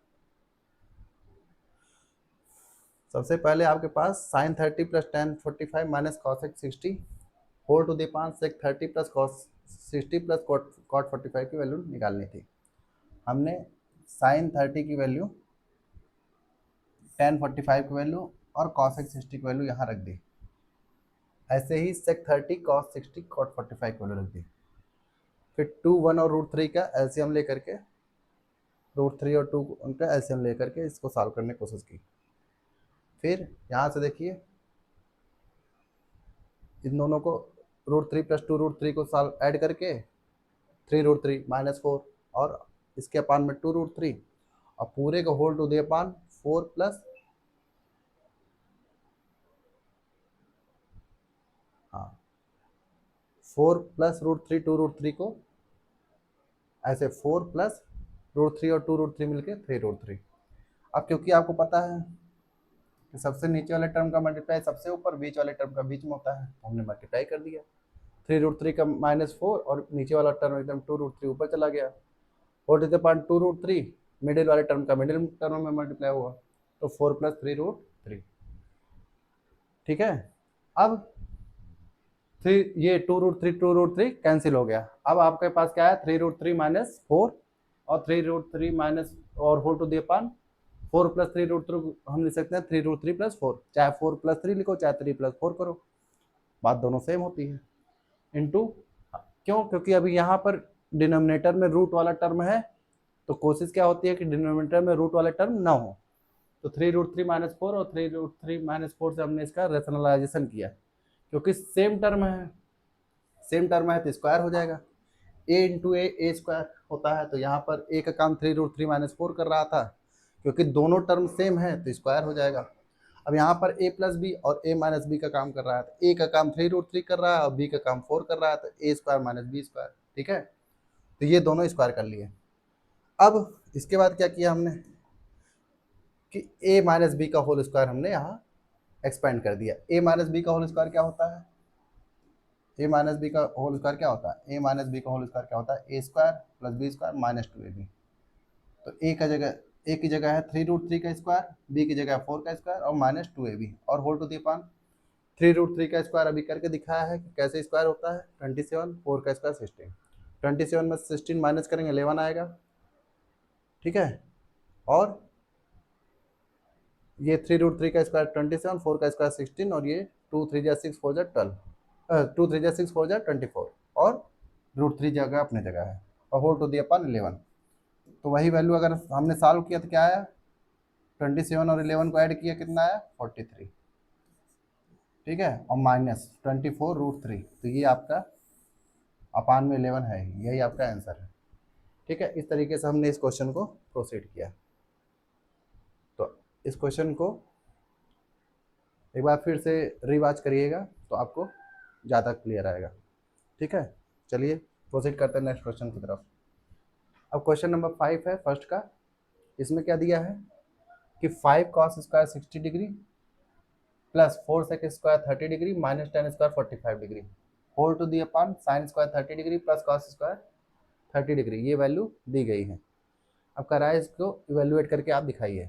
सबसे पहले आपके पास sine 30 plus ten 45 minus cosec 60 whole to the upon sec 30 plus cos 60 plus cot 45 की वैल्यू निकालनी थी। हमने साइन 30 की वैल्यू, टेन 45 की वैल्यू और कॉसेक 60 की वैल्यू यहाँ रख दी। ऐसे ही सेक 30 कॉस 60 कॉट 45 की वैल्यू रख दी। फिर 2 1 और √3 का एलसीएम लेकर के, √3 और 2 उनका एलसीएम लेकर के इसको सॉल्व करने की कोशिश की। फिर यहाँ से देखिए इन दोनों को √3 प्लस 2 √3 को सॉल्व ऐड करके 3√3 माइनस 4 और इसके अपान में 2√3 और पूरे को whole to the upon 4 plus, हाँ 4 प्लस √3 2√3 को ऐसे 4 प्लस √3 और 2√3 मिलके 3√3। अब क्योंकि आपको पता है कि सबसे नीचे वाले टर्म का मल्टीप्लाई सबसे ऊपर, बीच वाले टर्म का बीच में होता है, तो हमने मल्टीप्लाई कर दिया। 3√3 का -4 और नीचे वाला टर्म एकदम 2√3 ऊपर चला गया, और टू द पावर 2√3 मिडिल वाले टर्म का मिडिल टर्म में मल्टीप्लाई हुआ, तो 4 प्लस 3√3। ठीक है, अब 3 ये 2√3 कैंसिल हो गया। अब आपके पास क्या है 3√3 माइनस 4 और 3√3 माइनस और whole to the upon 4 plus 3√3 हम लिख सकते हैं 3√3 प्लस 4, चाहे 4 प्लस 3 लिखो चाहे 3 प्लस 4 करो, बात दोनों सेम होती है। इनटू, क्यों, क्योंकि अभी यहाँ पर डिनोमिनेटर में रूट वाला टर्म है, तो कोशिश क्या होती है कि डिनोमिनेटर में रूट वाले टर्म ना हो। तो 3√3 माइनस 4 और 3√3 माइनस 4 से हमने इसका रेशनलाइजेशन किया, क्योंकि सेम टर्म है, सेम टर्म है तो स्क्वायर हो जाएगा। ए इंटू ए स्क्वायर होता है, तो यहाँ पर ए का काम 3√3 माइनस 4 कर रहा था, क्योंकि दोनों टर्म सेम है तो स्क्वायर हो जाएगा। अब यहाँ पर ए प्लस बी और ए माइनस बी का काम कर रहा है, तो ए का काम 3√3 कर रहा है और बी का काम 4 कर रहा है, तो ए स्क्वायर माइनस बी स्क्वायर। ठीक है, तो ये दोनों स्क्वायर कर लिए। अब इसके बाद क्या किया हमने कि ए माइनस बी का होल स्क्वायर हमने यहाँ एक्सपेंड कर दिया। ए माइनस बी का होल स्क्वायर क्या होता है, ए माइनस बी का होल स्क्वायर क्या होता है, ए माइनस बी का होल स्क्वायर क्या होता है, A square plus B square minus 2ab। तो ए की जगह है 3√3 का स्क्वायर, बी की जगह 4 का स्क्वायर और माइनस 2ab, और होल टू दी अपान 3√3 का स्क्वायर अभी करके दिखाया है कि कैसे स्क्वायर होता है। 27, 4 का स्क्वायर 16, 27 में 16 माइनस करेंगे 11 आएगा। ठीक है, और ये 3√3 का स्क्वायर 27, 4 का स्क्वायर 16, और ये 2 3 जा 6 4 जा 12, 2 3 जा 6 4 जा 24, और √3 जगह अपने जगह है, और होल टू दी अपन 11। तो वही वैल्यू अगर हमने सॉल्व किया तो क्या आया, 27 और 11 को ऐड किया कितना आया 43, ठीक है, और माइनस 24√3, तो ये आपका अपान में 11 है, यही आपका आंसर है। ठीक है, इस तरीके से हमने इस क्वेश्चन को प्रोसीड किया। तो इस क्वेश्चन को एक बार फिर से रिवाच करिएगा तो आपको ज़्यादा क्लियर आएगा। ठीक है, चलिए प्रोसीड करते हैं नेक्स्ट क्वेश्चन की तरफ। अब क्वेश्चन नंबर 5 है फर्स्ट का। इसमें क्या दिया है कि 5 cos square 60 degree plus 4 sec square 30 degree minus 10 square 45 degree whole to the upon sine square 30 degree plus cos square 30 degree, ये वैल्यू दी गई है। अब करा है, इसको इवेल्युएट करके आप दिखाइए।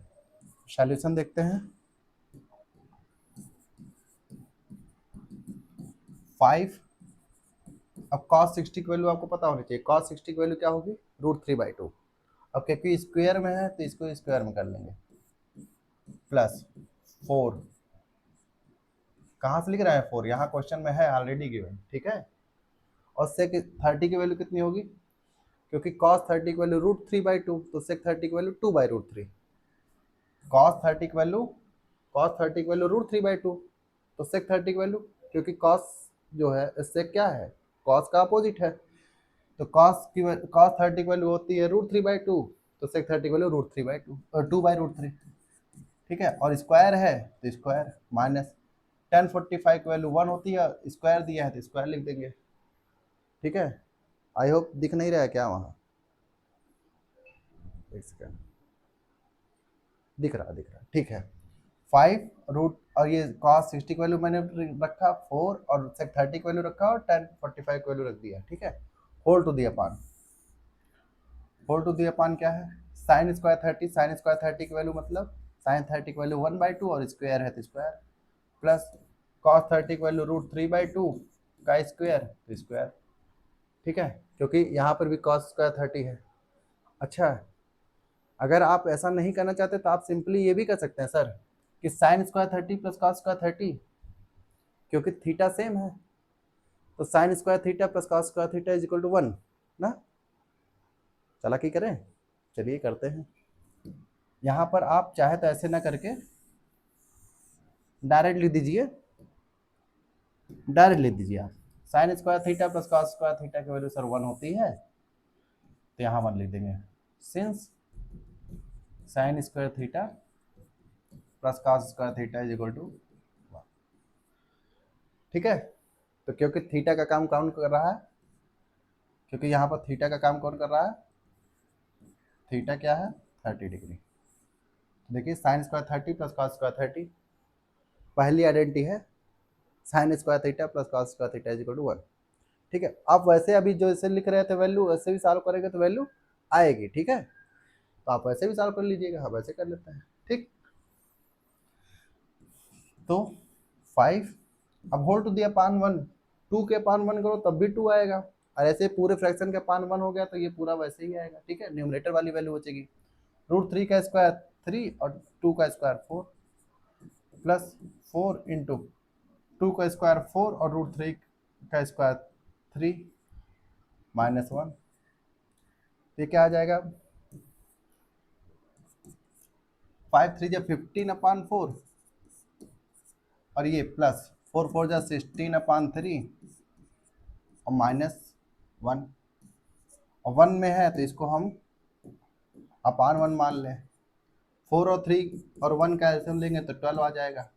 सॉल्यूशन देखते हैं। 5, अब cos 60 की वैल्यू आपको पता होनी चाहिए। cos 60 की वैल्यू क्या होगी, √3/2। अब क्योंकि स्क्वायर में है तो इसको स्क्वायर में कर लेंगे, प्लस 4, कहाँ से लिख रहा है 4, यहाँ क्वेश्चन में है ऑलरेडी गिवन, ठीक है। और सेक 30 की वैल्यू कितनी होगी, क्योंकि cos 30 की वैल्यू √3/2, तो सेक 30 की वैल्यू 2/√3। cos 30 की वैल्यू √3/2, तो सेक 30 की वैल्यू, क्योंकि cos जो है इससे क्या है, cos का अपोजिट है, तो cos 30 की वैल्यू होती है √3/2, तो सेक 30 की वैल्यू √3/2 और 2/√3, ठीक है। और स्क्वायर है तो स्क्वायर, माइनस 1045 की वैल्यू 1 होती है, स्क्वायर दिया है तो स्क्वायर लिख देंगे, ठीक है। आई होप दिख नहीं रहा है क्या वहाँ, एक सेकेंड, दिख रहा, ठीक है। 5 रूट, और ये cos 60 की वैल्यू मैंने रखा 4, और सेक 30 की वैल्यू रखा, और 1045 की वैल्यू रख दिया, ठीक है। होल टू दी अपान क्या है, साइन स्क्वायर 30, साइन स्क्वायर 30 की वैल्यू मतलब साइन 30 की वैल्यू 1/2, और स्क्वायर है तो स्क्वायर, प्लस cos 30 की वैल्यू √3/2 का स्क्वायर तो स्क्वायर, ठीक है, क्योंकि यहाँ पर भी cos स्क्वायर 30 है। अच्छा, अगर आप ऐसा नहीं करना चाहते तो आप सिंपली ये भी कर सकते हैं सर, कि sine square 30 plus cos square 30, क्योंकि थीटा सेम है, तो sine square theta plus cos square theta is equal to 1 ना। चला की करें, चलिए करते हैं। यहाँ पर आप चाहे तो ऐसे ना करके डायरेक्ट लिख दीजिए, डायरेक्ट लिख दीजिए आप, sine square theta plus cos square theta की वैल्यू सर 1 होती है, तो यहाँ 1 लिख देंगे, since sine square theta plus cos square theta is equal to 1, ठीक है। तो क्योंकि थीटा का काम कौन कर रहा है, क्योंकि यहाँ पर थीटा का काम कौन कर रहा है, थीटा क्या है 30 डिग्री। देखिए sine square 30 plus cos square 30, पहली आइडेंटिटी है sine square theta plus cos square theta is equal to 1, ठीक है। आप वैसे अभी जो इसे लिख रहे थे वैल्यू, वैसे भी सॉल्व करेंगे तो वैल्यू आएगी, ठीक है। तो आप वैसे भी सॉल्व कर लीजिएगा, हम वैसे कर लेते हैं, ठीक। तो 5, अब होल टू दी अपान 1, 2 के अपान 1 करो तब भी 2 आएगा, और ऐसे पूरे फ्रैक्शन के अपान 1 हो गया तो ये पूरा वैसे ही आएगा, ठीक है। न्यूमरेटर वाली वैल्यू बचेगी, √3 का स्क्वायर 3 और 2 का स्क्वायर 4, प्लस 4 इंटू 2 का स्क्वायर 4 और √3 का स्क्वायर 3 माइनस 1, ये क्या आ जाएगा, 5 3 जा 15/4, और ये प्लस 4 4 जा 16/3, और माइनस 1, और 1 में है तो इसको हम अपान 1 मान लें, 4 और 3 और 1 का एलसीएम लेंगे तो 12 आ जाएगा,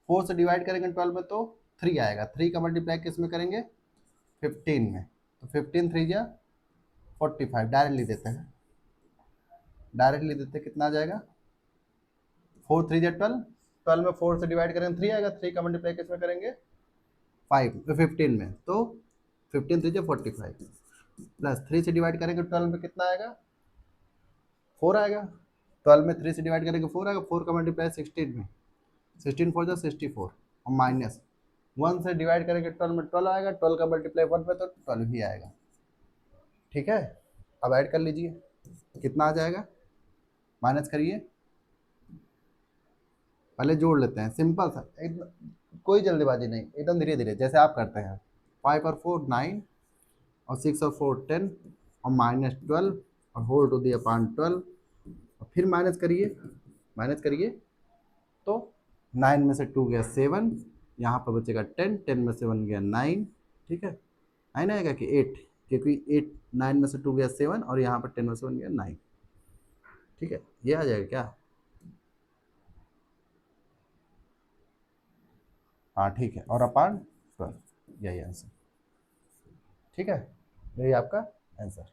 4 से डिवाइड करेंगे 12 में तो 3 आएगा, 3 का मल्टीप्लाई किस में करेंगे 15 में, तो 15 3 जा 45, डायरेक्ट लिख देते हैं, कितना आ जाएगा 4 3 जा 12, 12 में 4 से डिवाइड करेंगे 3 आएगा, 3 का मल्टीप्लाई किस में करेंगे 15 में, तो 15 3 जा 45, प्लस 3 से डिवाइड करेंगे 12 में कितना आएगा 4 आएगा, 12 में 3 से डिवाइड करेंगे 4 आएगा, 4 का मल्टीप्लाई 16 में, 16 4 जा 64, और माइनस 1 से डिवाइड करेंगे 12 में 12 आएगा, 12 का मल्टीप्लाई 1 पे तो 12 ही आएगा, ठीक है। अब ऐड कर लीजिए, कितना आ जाएगा, माइनस करिए, पहले जोड़ लेते हैं, सिंपल सा, कोई जल्दीबाजी नहीं, एकदम धीरे धीरे जैसे आप करते हैं। 5 और 4 9, और 6 और 4 10, और -12, और होल टू दी अपॉन 12, और फिर माइनस करिए तो 9 में से 2 गया 7, यहाँ पर बचेगा 10, 10 में से 1 गया 9, ठीक है, 9 आएगा कि 8, क्योंकि 8 9 में से 2 गया 7, और यहाँ पर 10 में से 1 गया 9, ठीक है, ये आ जाएगा क्या? हाँ ठीक है, और अपॉन 12, यही आंसर, ठीक है, यही आपका आंसर।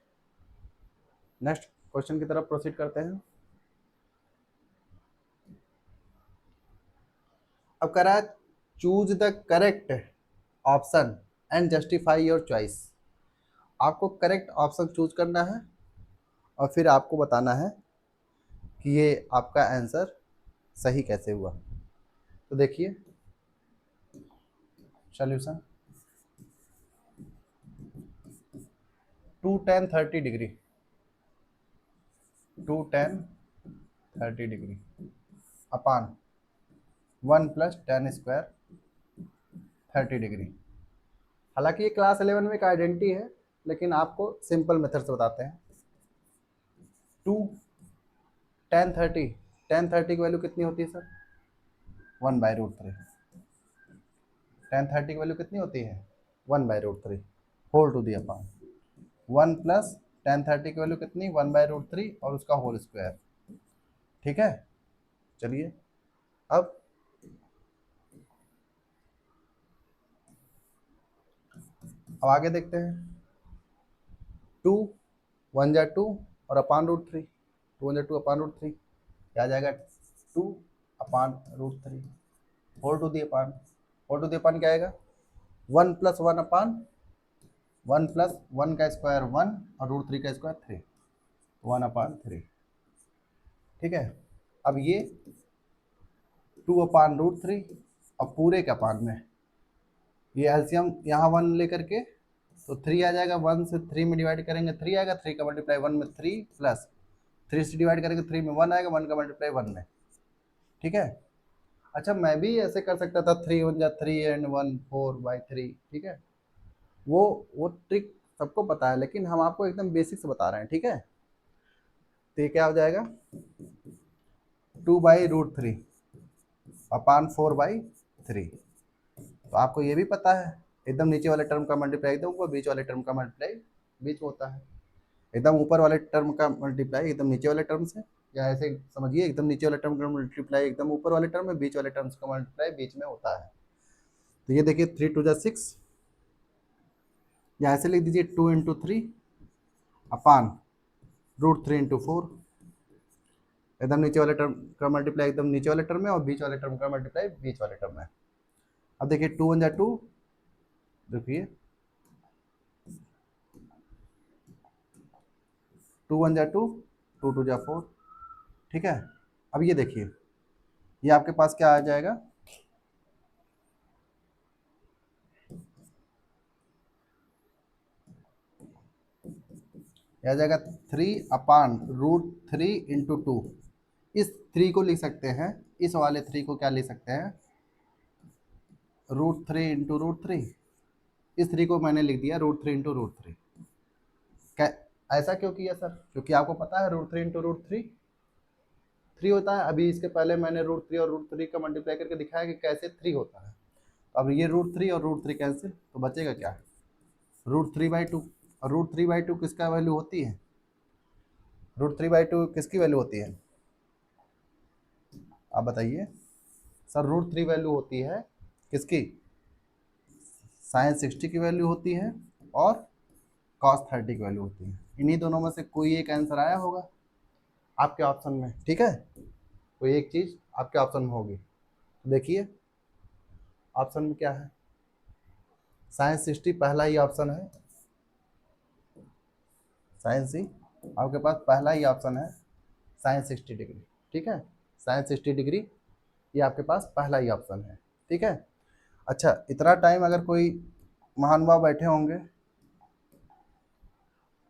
नेक्स्ट क्वेश्चन की तरफ प्रोसीड करते हैं। अब कह रहा है choose the correct option and justify your choice. आपको करेक्ट ऑप्शन चूज करना है और फिर आपको बताना है कि ये आपका आंसर सही कैसे हुआ। तो देखिए solution, 2 tan 30 degree, 2 tan 30 degree upon 1 + tan square 30 degree. हालांकि ये क्लास 11 में एक आइडेंटिटी है, लेकिन आपको सिंपल मेथड से बताते हैं। 2 tan 30, tan 30 की वैल्यू कितनी होती है सर? 1/√3। tan 30 की वैल्यू कितनी होती है? 1/√3 whole to the upon 1 + tan 30 की वैल्यू कितनी? 1/√3 और उसका होल स्क्वायर, ठीक है। चलिए अब आगे देखते हैं। 2 1 जा 2 और अपान√3, 2 1 जा 2 अपान√3, क्या आ जाएगा? 2 upon whole to the upon, whole to the upon क्या आएगा? 1 + 1 अपान 1 + 1 का स्क्वायर 1 और √3 का स्क्वायर 3, 1/3, ठीक है। अब ये 2 अपान√3 और पूरे के अपान में ये एलसीएम यहाँ 1 लेकर के, तो 3 आ जाएगा, 1 से 3 में डिवाइड करेंगे 3 आएगा, 3 का मल्टीप्लाई 1 में 3 प्लस 3 से डिवाइड करेंगे 3 में 1 आएगा, 1 का मल्टीप्लाई 1 में, ठीक है। अच्छा मैं भी ऐसे कर सकता था, 3 1 जा 3 एंड 1 4/3, ठीक है। वो ट्रिक सबको पता है, लेकिन हम आपको एकदम बेसिक से बता रहे हैं, ठीक है। तो ये क्या हो जाएगा? 2/√3 अपान 4/3। तो आपको ये भी पता है, एकदम नीचे वाले टर्म का मल्टीप्लाई एकदम ऊपर, बीच वाले टर्म का मल्टीप्लाई बीच में होता है। एकदम ऊपर वाले टर्म का मल्टीप्लाई एकदम नीचे वाले टर्म से, या ऐसे समझिए एकदम नीचे वाले टर्म का मल्टीप्लाई एकदम ऊपर वाले टर्म में, बीच वाले टर्म्स का मल्टीप्लाई बीच में होता है। तो ये देखिए 3 2 जा 6, या ऐसे लिख दीजिए 2 × 3 अपान √3 × 4, एकदम नीचे वाले टर्म का मल्टीप्लाई एकदम नीचे वाले टर्म में, और बीच वाले टर्म का मल्टीप्लाई बीच वाले टर्म में। अब देखिए 2 1 जा 2, देखिए 2 1 जा 2, 2 2 जा 4, ठीक है। अब ये देखिए ये आपके पास क्या आ जाएगा? आ जाएगा 3 अपान √3 × 2। इस 3 को लिख सकते हैं, इस वाले 3 को क्या लिख सकते हैं? √3 × √3। इस 3 को मैंने लिख दिया √3 × √3। क्या ऐसा क्यों किया सर? क्योंकि आपको पता है √3 × √3 3 होता है। अभी इसके पहले मैंने √3 और √3 का मल्टीप्लाई करके दिखाया कि कैसे 3 होता है। अब ये √3 और √3 कैंसिल, तो बचेगा क्या? √3/2। और √3/2 किसका वैल्यू होती है? √3/2 किसकी वैल्यू होती है? आप बताइए सर। √3 वैल्यू होती है किसकी? sin60 की वैल्यू होती है और cos30 की वैल्यू होती है। इन्हीं दोनों में से कोई एक आंसर आया होगा आपके ऑप्शन में, ठीक है। कोई एक चीज आपके ऑप्शन में होगी। देखिए ऑप्शन में क्या है? sin60 पहला ही ऑप्शन है, sin आपके पास पहला ही ऑप्शन है sin60 डिग्री, ठीक है। sin60 डिग्री ये आपके पास पहला ही ऑप्शन है, ठीक है। अच्छा इतना टाइम अगर कोई महानुभाव बैठे होंगे,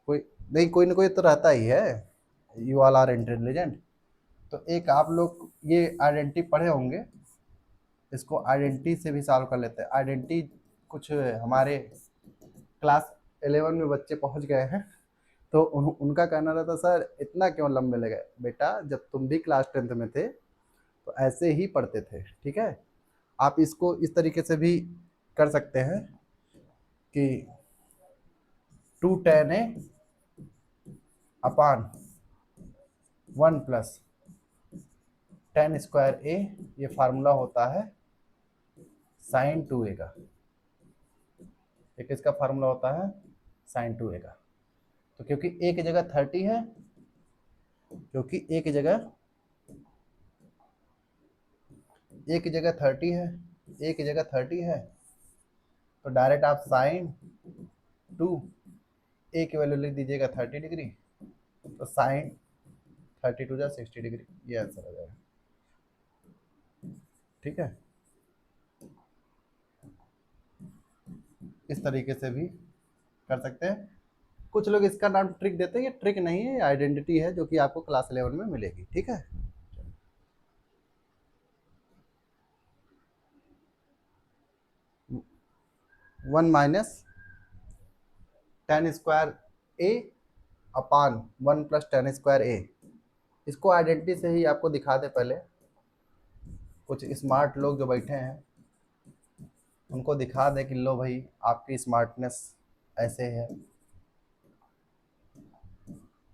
कोई नहीं, कोई ना कोई तो रहता ही है, यू ऑल आर इंटेलिजेंट, तो एक आप लोग ये आइडेंटिटी पढ़े होंगे, इसको आइडेंटिटी से भी सॉल्व कर लेते हैं। आइडेंटिटी कुछ हमारे क्लास 11 में बच्चे पहुंच गए हैं, तो उनका कहना रहता सर इतना क्यों लंबे लगे। बेटा जब तुम भी क्लास 10th में थे तो ऐसे ही पढ़ते थे, ठीक है। आप इसको इस तरीके से भी कर सकते हैं कि 2tan A upon 1 plus tan square A, ये फार्मूला होता है sin 2A का। एक इसका फार्मूला होता है sin 2A का। तो क्योंकि A की जगह 30 है, क्योंकि A की जगह 30 है, A की जगह 30 है, तो डायरेक्ट आप sin 2 A की वैल्यू लिख दीजिएगा 30 डिग्री, तो sin 32 जा 60 डिग्री, ये आंसर हो जाएगा, ठीक है। इस तरीके से भी कर सकते हैं। कुछ लोग इसका नाम ट्रिक देते हैं, ये ट्रिक नहीं है, आइडेंटिटी है जो कि आपको क्लास 11 में मिलेगी, ठीक है। One minus tan square A upon 1 plus tan square A, इसको आइडेंटिटी से ही आपको दिखा दे। पहले कुछ स्मार्ट लोग जो बैठे हैं उनको दिखा दे कि लो भाई आपकी स्मार्टनेस ऐसे है।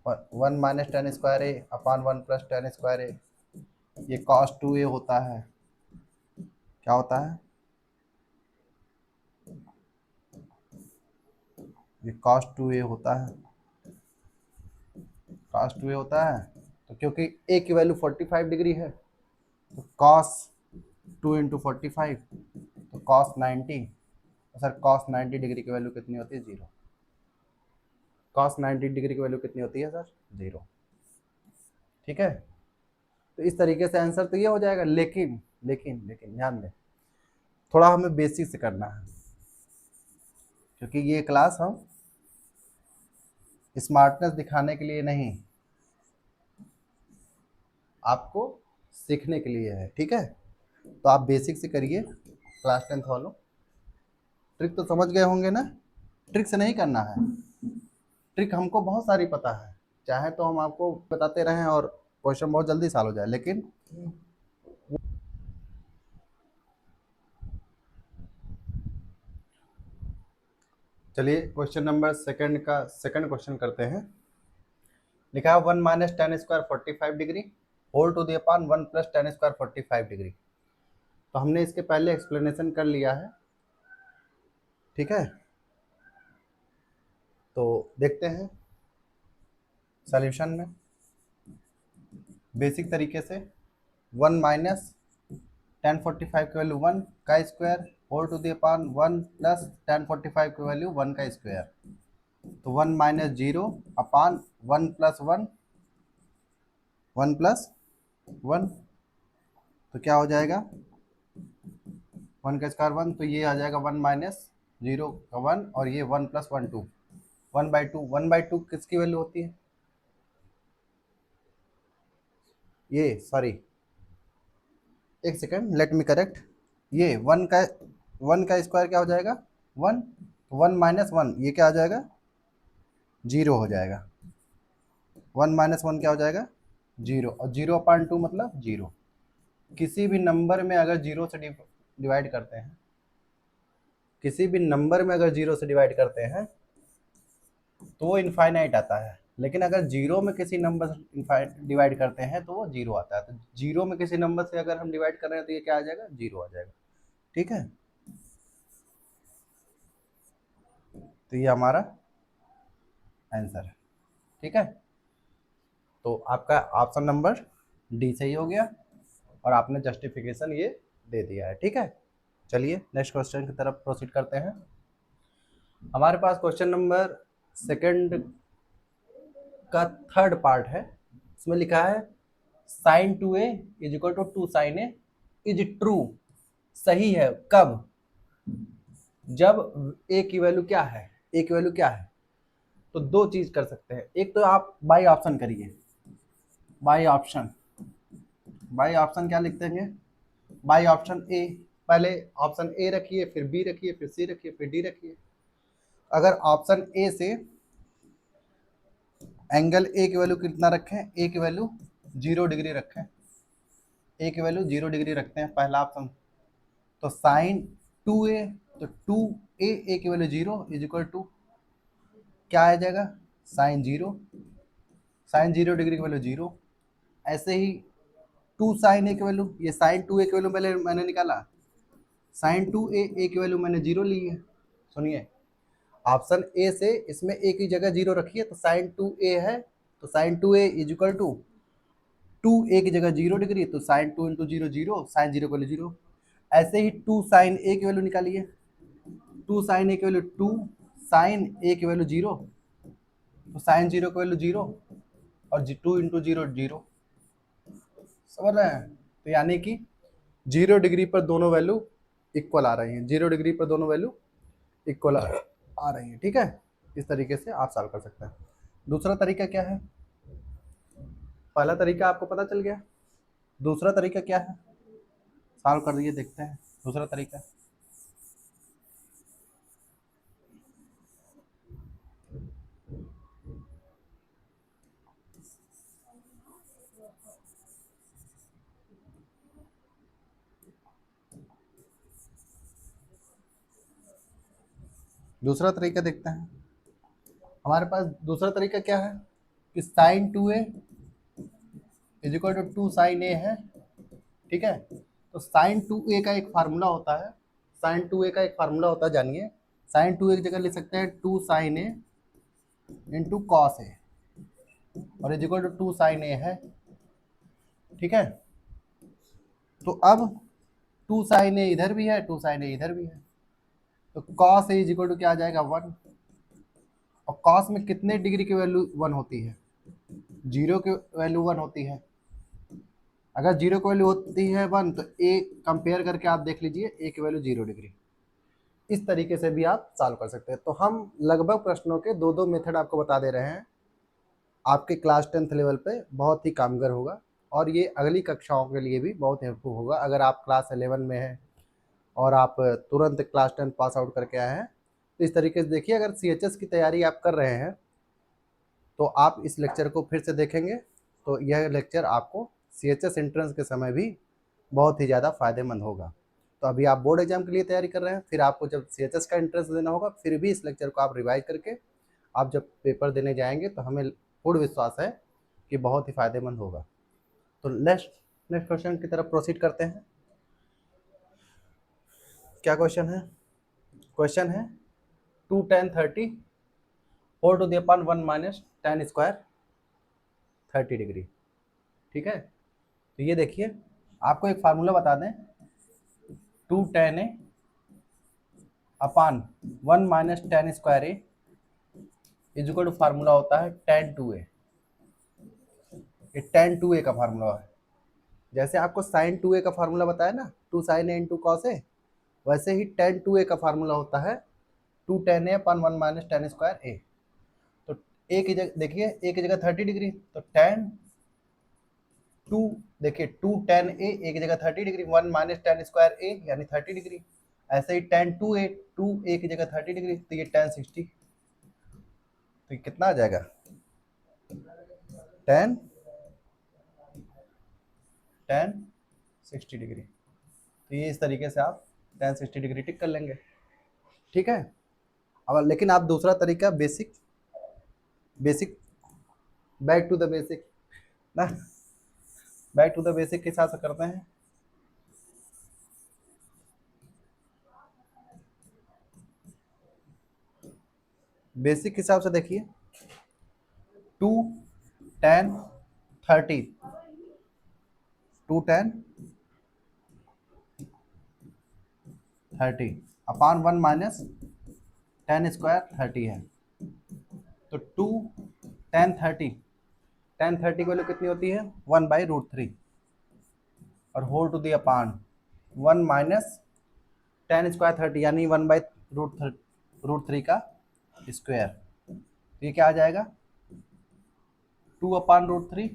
1 minus tan square A upon 1 plus tan square A, ये cos 2A होता है। क्या होता है? ये cos 2A होता है, cos 2A होता है। तो क्योंकि A की वैल्यू 45 डिग्री है, तो cos 2 इंटू 45, तो cos 90। सर cos 90 डिग्री की वैल्यू कितनी होती है? 0। cos 90 डिग्री की वैल्यू कितनी होती है सर? 0, ठीक है। तो इस तरीके से आंसर तो ये हो जाएगा। लेकिन लेकिन लेकिन ध्यान दें, थोड़ा हमें बेसिक से करना है, क्योंकि ये क्लास हम स्मार्टनेस दिखाने के लिए नहीं, आपको सीखने के लिए है, ठीक है। तो आप बेसिक से करिए क्लास 10th वालों। ट्रिक तो समझ गए होंगे ना? ट्रिक से नहीं करना है, ट्रिक हमको बहुत सारी पता है, चाहे तो हम आपको बताते रहें और क्वेश्चन बहुत जल्दी सॉल्व हो जाए, लेकिन चलिए क्वेश्चन नंबर सेकंड का सेकंड क्वेश्चन करते हैं। लिखा है 1 minus tan square 45 degree whole to the upon 1 plus tan square 45 degree. तो हमने इसके पहले एक्सप्लेनेशन कर लिया है, ठीक है। तो देखते हैं सॉल्यूशन में बेसिक तरीके से। 1 माइनस tan 45 की वैल्यू 1 का square whole to the upon 1 plus tan 45 की वैल्यू 1 का स्क्वायर। तो 1 माइनस 0 अपान 1 प्लस 1, 1 प्लस 1, तो क्या हो जाएगा? 1 का स्क्वायर 1, तो ये आ जाएगा 1 माइनस 0 का 1, और ये 1 प्लस 1 2, 1/2। 1/2 किसकी वैल्यू होती है? ये सॉरी, एक सेकेंड, लेट मी करेक्ट। ये 1 का स्क्वायर क्या हो जाएगा? 1। 1 माइनस 1 ये क्या हो जाएगा? 0 हो जाएगा। 1 माइनस 1 क्या हो जाएगा? 0, और 0/2 मतलब 0। किसी भी नंबर में अगर 0 से डिवाइड करते हैं, किसी भी नंबर में अगर 0 से डिवाइड करते हैं तो वो इनफाइनाइट आता है, लेकिन अगर 0 में किसी नंबर से डिवाइड करते हैं तो वो 0 आता है। तो 0 में किसी नंबर से अगर हम डिवाइड कर रहे हैं तो ये क्या आ जाएगा? 0 आ जाएगा, ठीक है। तो ये हमारा आंसर है, ठीक है। तो आपका ऑप्शन नंबर डी सही हो गया, और आपने जस्टिफिकेशन ये दे दिया है, ठीक है। चलिए नेक्स्ट क्वेश्चन की तरफ प्रोसीड करते हैं। हमारे पास क्वेश्चन नंबर सेकंड का थर्ड पार्ट है। इसमें लिखा है sin 2a is equal to 2 sin a is true. सही है कब? जब a की वैल्यू क्या है? a की वैल्यू क्या है? तो दो चीज कर सकते हैं। एक तो आप बाई ऑप्शन करिए, बाई ऑप्शन। बाई ऑप्शन क्या लिख देंगे, बाई ऑप्शन ए। पहले ऑप्शन ए रखिए, फिर बी रखिए, फिर सी रखिए, फिर डी रखिए। अगर ऑप्शन ए से एंगल ए की वैल्यू कितना रखें, ए की वैल्यू 0 डिग्री रखें, ए की वैल्यू 0 डिग्री रखते हैं पहला ऑप्शन। तो साइन 2a, तो 2a, ए की वैल्यू 0 इज इक्वल टू क्या आ जाएगा, साइन 0, साइन 0 डिग्री की वैल्यू 0। ऐसे ही 2 साइन ए की वैल्यू, ये साइन 2a की वैल्यू पहले मैंने निकाला, साइन 2a, ए की वैल्यू मैंने 0 ली है। सुनिए, ऑप्शन ए से इसमें ए की जगह 0 रखिए, तो साइन 2a है, तो sign 2a is equal to 2a की जगह 0 डिग्री, तो साइन 2 इंटू 0 0, साइन 0 की वैल्यू 0। ऐसे ही 2 साइन ए की वैल्यू निकालिए, 2 साइन ए की वैल्यू 2, साइन ए की वैल्यू 0, तो साइन 0 की वैल्यू 0, और 2 इंटू 0 0। समझ रहे हैं? तो यानी कि 0 डिग्री पर दोनों वैल्यू इक्वल आ रही हैं, 0 डिग्री पर दोनों वैल्यू इक्वल आ रही हैं। ठीक है, इस तरीके से आप सॉल्व कर सकते हैं। दूसरा तरीका क्या है, पहला तरीका आपको पता चल गया, दूसरा तरीका क्या है, सॉल्व कर दिए, देखते हैं दूसरा तरीका। दूसरा तरीका देखते हैं। हमारे पास दूसरा तरीका क्या है कि sine 2a is equal to 2 sine A है। ठीक है, तो साइन 2a का एक फार्मूला होता है, साइन 2a का एक फार्मूला होता है, जानिए। साइन 2a की जगह लिख सकते हैं 2 sine A into cos A, और is equal to 2 sine A है। ठीक है, तो अब 2 साइन ए इधर भी है, 2 साइन ए इधर भी है, तो cos a is equal to क्या आ जाएगा, 1। और कॉस में कितने डिग्री की वैल्यू 1 होती है, 0 की वैल्यू 1 होती है। अगर 0 की वैल्यू होती है 1, तो ए कंपेयर करके आप देख लीजिए, ए की वैल्यू 0 डिग्री। इस तरीके से भी आप सॉल्व कर सकते हैं। तो हम लगभग प्रश्नों के दो दो मेथड आपको बता दे रहे हैं, आपके क्लास 10th लेवल पे बहुत ही कामगर होगा, और ये अगली कक्षाओं के लिए भी बहुत हेल्पफुल होगा। अगर आप क्लास 11 में हैं और आप तुरंत क्लास 10 पास आउट करके आए हैं, तो इस तरीके से देखिए, अगर CHS की तैयारी आप कर रहे हैं तो आप इस लेक्चर को फिर से देखेंगे, तो यह लेक्चर आपको CHS एंट्रेंस के समय भी बहुत ही ज़्यादा फायदेमंद होगा। तो अभी आप बोर्ड एग्जाम के लिए तैयारी कर रहे हैं, फिर आपको जब CHS का एंट्रेंस देना होगा, फिर भी इस लेक्चर को आप रिवाइज करके आप जब पेपर देने जाएंगे, तो हमें पूर्ण विश्वास है कि बहुत ही फायदेमंद होगा। तो नेक्स्ट क्वेश्चन की तरफ प्रोसीड करते हैं। क्या क्वेश्चन है, क्वेश्चन है 2 tan 30 4 to the upon 1 minus tan square 30 degree. ठीक है, तो ये देखिए, आपको एक फार्मूला बता दें, 2 tan a upon 1 minus tan square a is equal to formula होता है tan 2a। ये tan 2a का फार्मूला है। जैसे आपको sin 2a का फार्मूला बताया ना, 2 sin a into cos A, वैसे ही tan 2a का फार्मूला होता है 2 tan a upon 1 minus tan square A. तो ए की जगह देखिए, ए की जगह 30 डिग्री, तो tan 2, देखिए 2 tan a, ए की जगह 30 डिग्री, 1 माइनस tan स्क्वायर ए यानी 30 डिग्री। ऐसे ही tan 2a, 2a की जगह 30 डिग्री, तो ये tan 60, तो ये कितना आ जाएगा, tan 60 डिग्री। तो ये इस तरीके से आप tan 60 डिग्री टिक कर लेंगे। ठीक है, अब लेकिन आप दूसरा तरीका basic back to the basic ना, बैक टू द बेसिक के हिसाब से करते हैं। बेसिक हिसाब से देखिए, 2 tan 30, 2 tan 30 अपान 1 माइनस tan स्क्वायर 30 है। तो 2 tan 30 की वैल्यू कितनी होती है, 1/√3, और whole to the upon 1 minus tan square 30 यानी 1/√3 का स्क्वायर। तो ये क्या आ जाएगा, 2/√3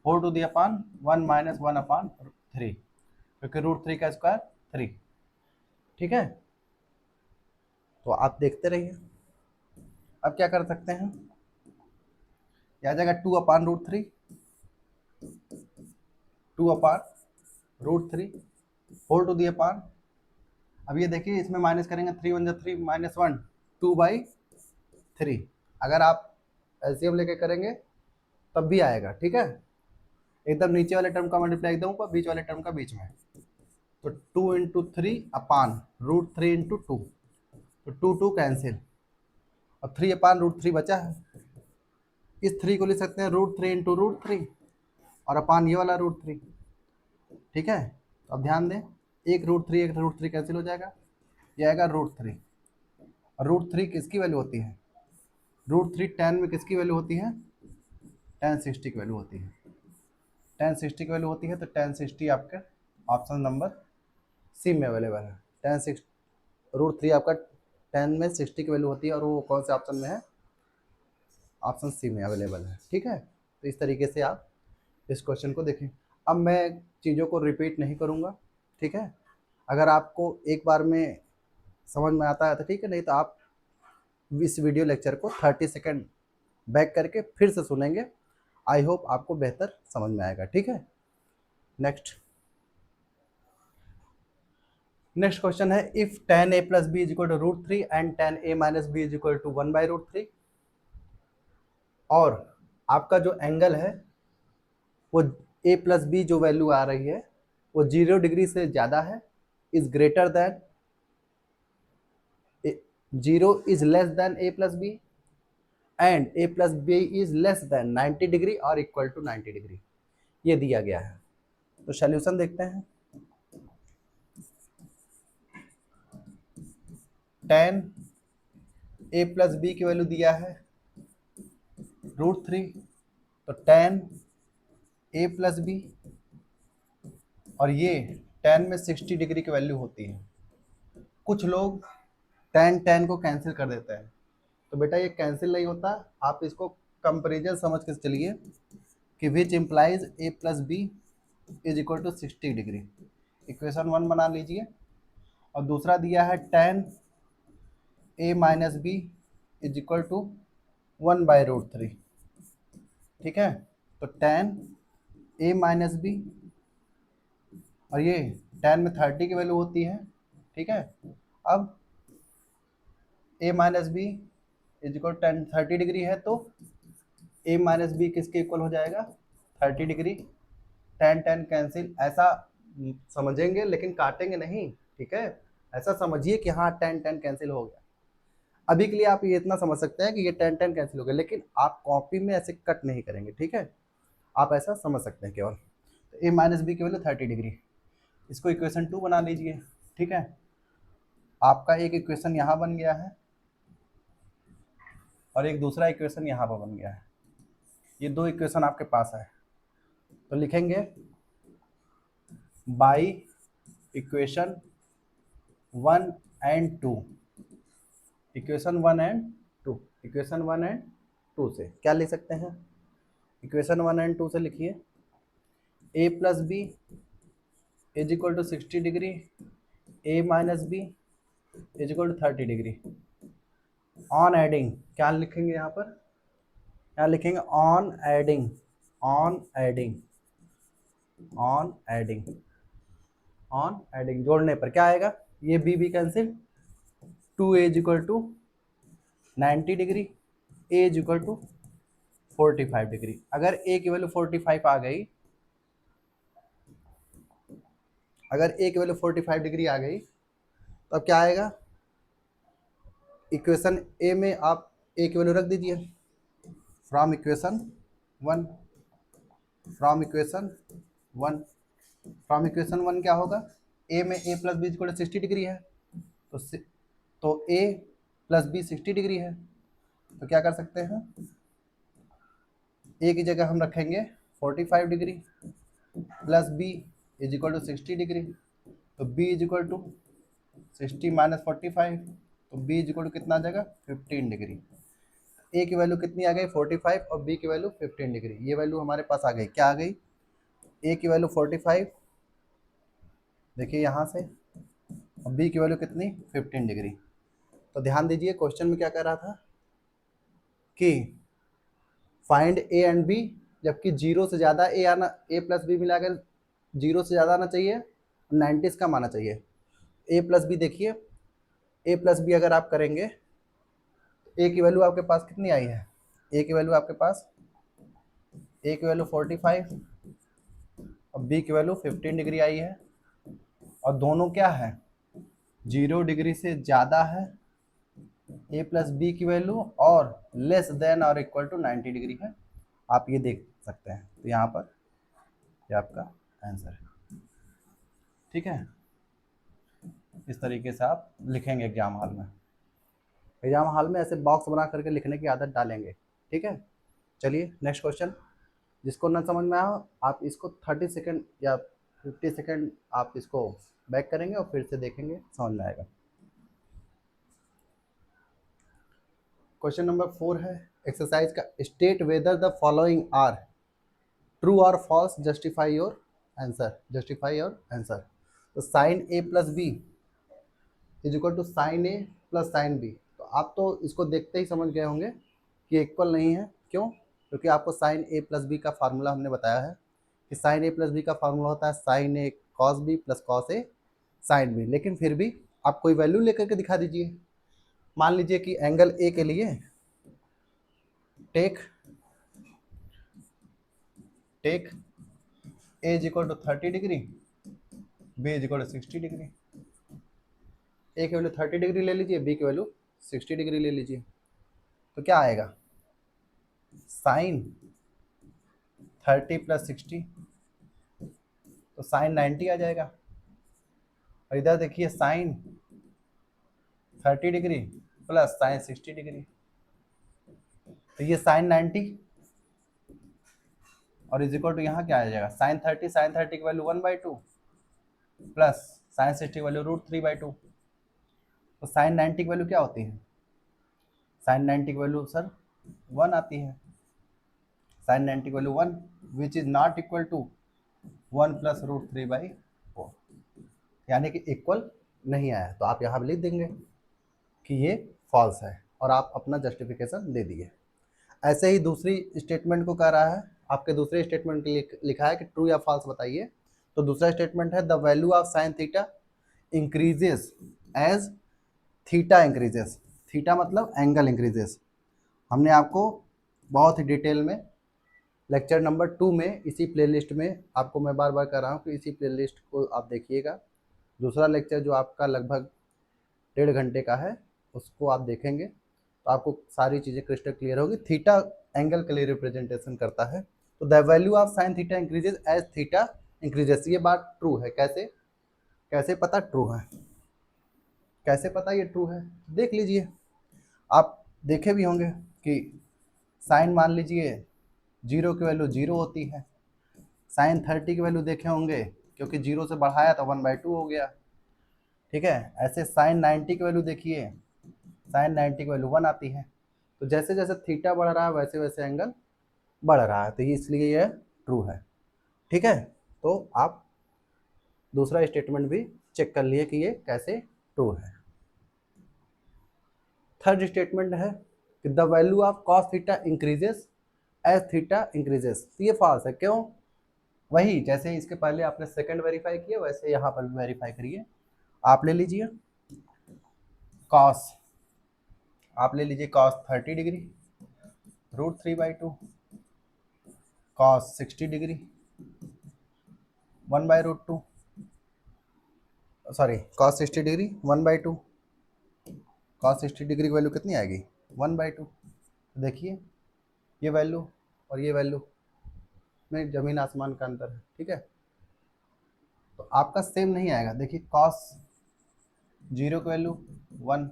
4 टू दी अपान 1 माइनस 1 अपान 3, क्योंकि रूट 3 का स्क्वायर 3। ठीक है, तो आप देखते रहिए। अब क्या कर सकते हैं, आ जाएगा 2 upon root 3, 2 upon root 3 4 to the upon, अब ये देखिए इसमें माइनस करेंगे 3 1 3 माइनस 1 2/3। अगर आप एलसीएम लेके करेंगे तब भी आएगा। ठीक है, एकदम नीचे वाले टर्म का मल्टीप्लाई दूंगा बीच वाले टर्म का बीच में, तो 2 इंटू 3 अपान रूट 3 इंटू 2, तो 2 2 कैंसिल, और 3 अपान रूट 3 बचा है। इस 3 को लिख सकते हैं रूट 3 इंटू रूट 3 और अपान ये वाला रूट 3। ठीक है, तो अब ध्यान दें, एक रूट 3 कैंसिल हो जाएगा, ये आएगा रूट 3। और रूट 3 किसकी वैल्यू होती है, रूट 3 10 में किसकी वैल्यू होती है, tan 60 की वैल्यू होती है। tan 60 की वैल्यू होती है, तो tan 60 आपके ऑप्शन नंबर सी में अवेलेबल है। tan 6 रूट 3 आपका 10 में 60 की वैल्यू होती है, और वो कौन से ऑप्शन में है, ऑप्शन सी में अवेलेबल है। ठीक है, तो इस तरीके से आप इस क्वेश्चन को देखें। अब मैं चीज़ों को रिपीट नहीं करूँगा। ठीक है, अगर आपको एक बार में समझ में आता है तो ठीक है, नहीं तो आप इस वीडियो लेक्चर को 30 सेकेंड बैक करके फिर से सुनेंगे। आई होप आपको बेहतर समझ में आएगा। ठीक है, नेक्स्ट क्वेश्चन है, if tan a plus B is equal to root 3 and tan a minus b is equal to 1/√3, और आपका जो एंगल है वो a प्लस बी जो वैल्यू आ रही है वो 0 डिग्री से ज़्यादा है, is greater than 0 is less than a plus b, and a plus B is less than 90 degree और इक्वल टू 90 डिग्री, ये दिया गया है। तो सॉल्यूशन देखते हैं। tan a प्लस बी की वैल्यू दिया है √3, तो tan a प्लस बी, और ये tan में 60 डिग्री की वैल्यू होती है। कुछ लोग tan को कैंसिल कर देते हैं, तो बेटा ये कैंसिल नहीं होता, आप इसको कंपेरिजन समझ के चलिए कि which implies a plus B is equal to 60 degree, equation 1 बना लीजिए। और दूसरा दिया है tan a minus b is equal to 1/√3। ठीक है, तो tan a माइनस बी, और ये tan में 30 की वैल्यू होती है। ठीक है, अब a minus b is equal to 30 degree है, तो a माइनस बी किसके इक्वल हो जाएगा, 30 डिग्री। tan कैंसिल, ऐसा समझेंगे लेकिन काटेंगे नहीं। ठीक है, ऐसा समझिए कि हाँ tan कैंसिल हो गया। अभी के लिए आप ये इतना समझ सकते हैं कि ये tan कैंसिल हो गया, लेकिन आप कॉपी में ऐसे कट नहीं करेंगे। ठीक है, आप ऐसा समझ सकते हैं केवल। तो a माइनस बी की वैल्यू 30 डिग्री, इसको इक्वेशन 2 बना लीजिए। ठीक है, आपका एक इक्वेशन यहाँ बन गया है और एक दूसरा इक्वेशन यहाँ पर बन गया है। ये दो इक्वेशन आपके पास है, तो लिखेंगे by equation 1 and 2, equation 1 and 2, equation 1 and 2 से क्या लिख सकते हैं, इक्वेशन 1 एंड 2 से लिखिए a plus B is equal to 60 degree, a minus b is equal to 30 degree. On adding क्या लिखेंगे यहाँ पर, क्या लिखेंगे, on adding, on adding, on adding, on adding, जोड़ने पर क्या आएगा, ये b cancel, 2a is equal to 90 degree, a is equal to 45 degree. अगर a की वैल्यू 45 आ गई, अगर a की वैल्यू 45 डिग्री आ गई तो अब क्या आएगा, इक्वेशन a में आप a की वैल्यू रख दीजिए, from equation 1, from equation 1, from equation 1 क्या होगा, a में a plus b equal to 60 degree है, तो a प्लस बी 60 डिग्री है, तो क्या कर सकते हैं, a की जगह हम रखेंगे 45 degree plus b is equal to 60 degree, तो b is equal to 60 minus 45, तो b इज इक्वल टू कितना आ जाएगा, 15 डिग्री। ए की वैल्यू कितनी आ गई 45 और बी की वैल्यू 15 डिग्री। ये वैल्यू हमारे पास आ गई, क्या आ गई, ए की वैल्यू 45, देखिए यहाँ से, और बी की वैल्यू कितनी 15 डिग्री। तो ध्यान दीजिए क्वेश्चन में क्या कह रहा था कि फाइंड ए एंड बी, जबकि जीरो से ज़्यादा ए आना, ए प्लस बी मिलाकर जीरो से ज़्यादा आना चाहिए, 90 कम आना चाहिए। ए प्लस बी देखिए, ए प्लस बी अगर आप करेंगे, ए की वैल्यू आपके पास कितनी आई है, ए की वैल्यू आपके पास, ए की वैल्यू 45 और बी की वैल्यू 15 डिग्री आई है, और दोनों क्या है, 0 डिग्री से ज़्यादा है ए प्लस बी की वैल्यू, और लेस देन और इक्वल टू 90 डिग्री है। आप ये देख सकते हैं, तो यहाँ पर ये आपका आंसर है। ठीक है, इस तरीके से आप लिखेंगे एग्जाम हॉल में। एग्जाम हॉल में ऐसे बॉक्स बना करके लिखने की आदत डालेंगे। ठीक है, चलिए नेक्स्ट क्वेश्चन। जिसको ना समझ में आया आप इसको 30 सेकंड या 50 सेकंड आप इसको बैक करेंगे और फिर से देखेंगे, समझ में आएगा। क्वेश्चन नंबर 4 है एक्सरसाइज का, state whether the following are true और false, justify your answer, justify your answer. तो sine A plus B is equal to sine A plus sine B. तो आप तो इसको देखते ही समझ गए होंगे कि इक्वल नहीं है। क्यों? क्योंकि आपको साइन ए प्लस बी का फार्मूला हमने बताया है कि साइन ए प्लस बी का फार्मूला होता है sign A cos B plus cos A sine B. लेकिन फिर भी आप कोई वैल्यू लेकर के दिखा दीजिए। मान लीजिए कि एंगल ए के लिए take A is equal to 30 degree, B is equal to 60 degree. A की वैल्यू 30 डिग्री ले लीजिए, बी की वैल्यू 60 डिग्री ले लीजिए। तो क्या आएगा, साइन 30 प्लस 60 तो साइन 90 आ जाएगा। और इधर देखिए sine 30 degree plus sine 60 degree, तो ये साइन 90 और इज इक्वल टू यहाँ क्या आ जाएगा, साइन 30 की वैल्यू 1/2 प्लस साइन 60 की वैल्यू √3/2। तो साइन 90 की वैल्यू क्या होती है, साइन 90 की वैल्यू सर 1 आती है। साइन 90 की value 1 which is not equal to 1 plus √3/4, यानी कि इक्वल नहीं आया। तो आप यहाँ लिख देंगे कि ये फॉल्स है और आप अपना जस्टिफिकेशन दे दिए। ऐसे ही दूसरी स्टेटमेंट को कह रहा है, आपके दूसरे स्टेटमेंट के लिए लिखा है कि ट्रू या फॉल्स बताइए। तो दूसरा स्टेटमेंट है the value of sine theta increases as theta increases. Theta मतलब एंगल इंक्रीजेस। हमने आपको बहुत ही डिटेल में लेक्चर नंबर 2 में इसी प्लेलिस्ट में आपको मैं बार बार कह रहा हूँ कि इसी प्लेलिस्ट को आप देखिएगा। दूसरा लेक्चर जो आपका लगभग 1.5 घंटे का है उसको आप देखेंगे तो आपको सारी चीज़ें क्रिस्टल क्लियर होगी। थीटा एंगल के लिए रिप्रेजेंटेशन करता है। तो the value of sine theta increases as theta increases, ये बात ट्रू है। कैसे कैसे पता ट्रू है, कैसे पता ये ट्रू है, देख लीजिए। आप देखे भी होंगे कि साइन मान लीजिए 0 की वैल्यू 0 होती है। साइन 30 की वैल्यू देखे होंगे, क्योंकि 0 से बढ़ाया तो 1/2 हो गया। ठीक है, ऐसे साइन 90 की वैल्यू देखिए, साइन 90 की वैल्यू 1 आती है। तो जैसे जैसे थीटा बढ़ रहा है वैसे वैसे एंगल बढ़ रहा है, तो ये इसलिए यह ट्रू है। ठीक है, तो आप दूसरा स्टेटमेंट भी चेक कर लिए कि ये कैसे ट्रू है। थर्ड स्टेटमेंट है कि the value of cos theta increases as theta increases. ये फॉल्स है। क्यों? वही जैसे इसके पहले आपने सेकंड वेरीफाई किया वैसे यहाँ पर भी वेरीफाई करिए। आप ले लीजिए कॉस, आप ले लीजिए cos 30 degree √3/2, cos 60 degree 1/√2, sorry cos 60 degree 1/2। Cos 60 degree की वैल्यू कितनी आएगी 1/2। देखिए ये वैल्यू और ये वैल्यू में जमीन आसमान का अंतर है। ठीक है, तो आपका सेम नहीं आएगा। देखिए कॉस 0 की वैल्यू 1,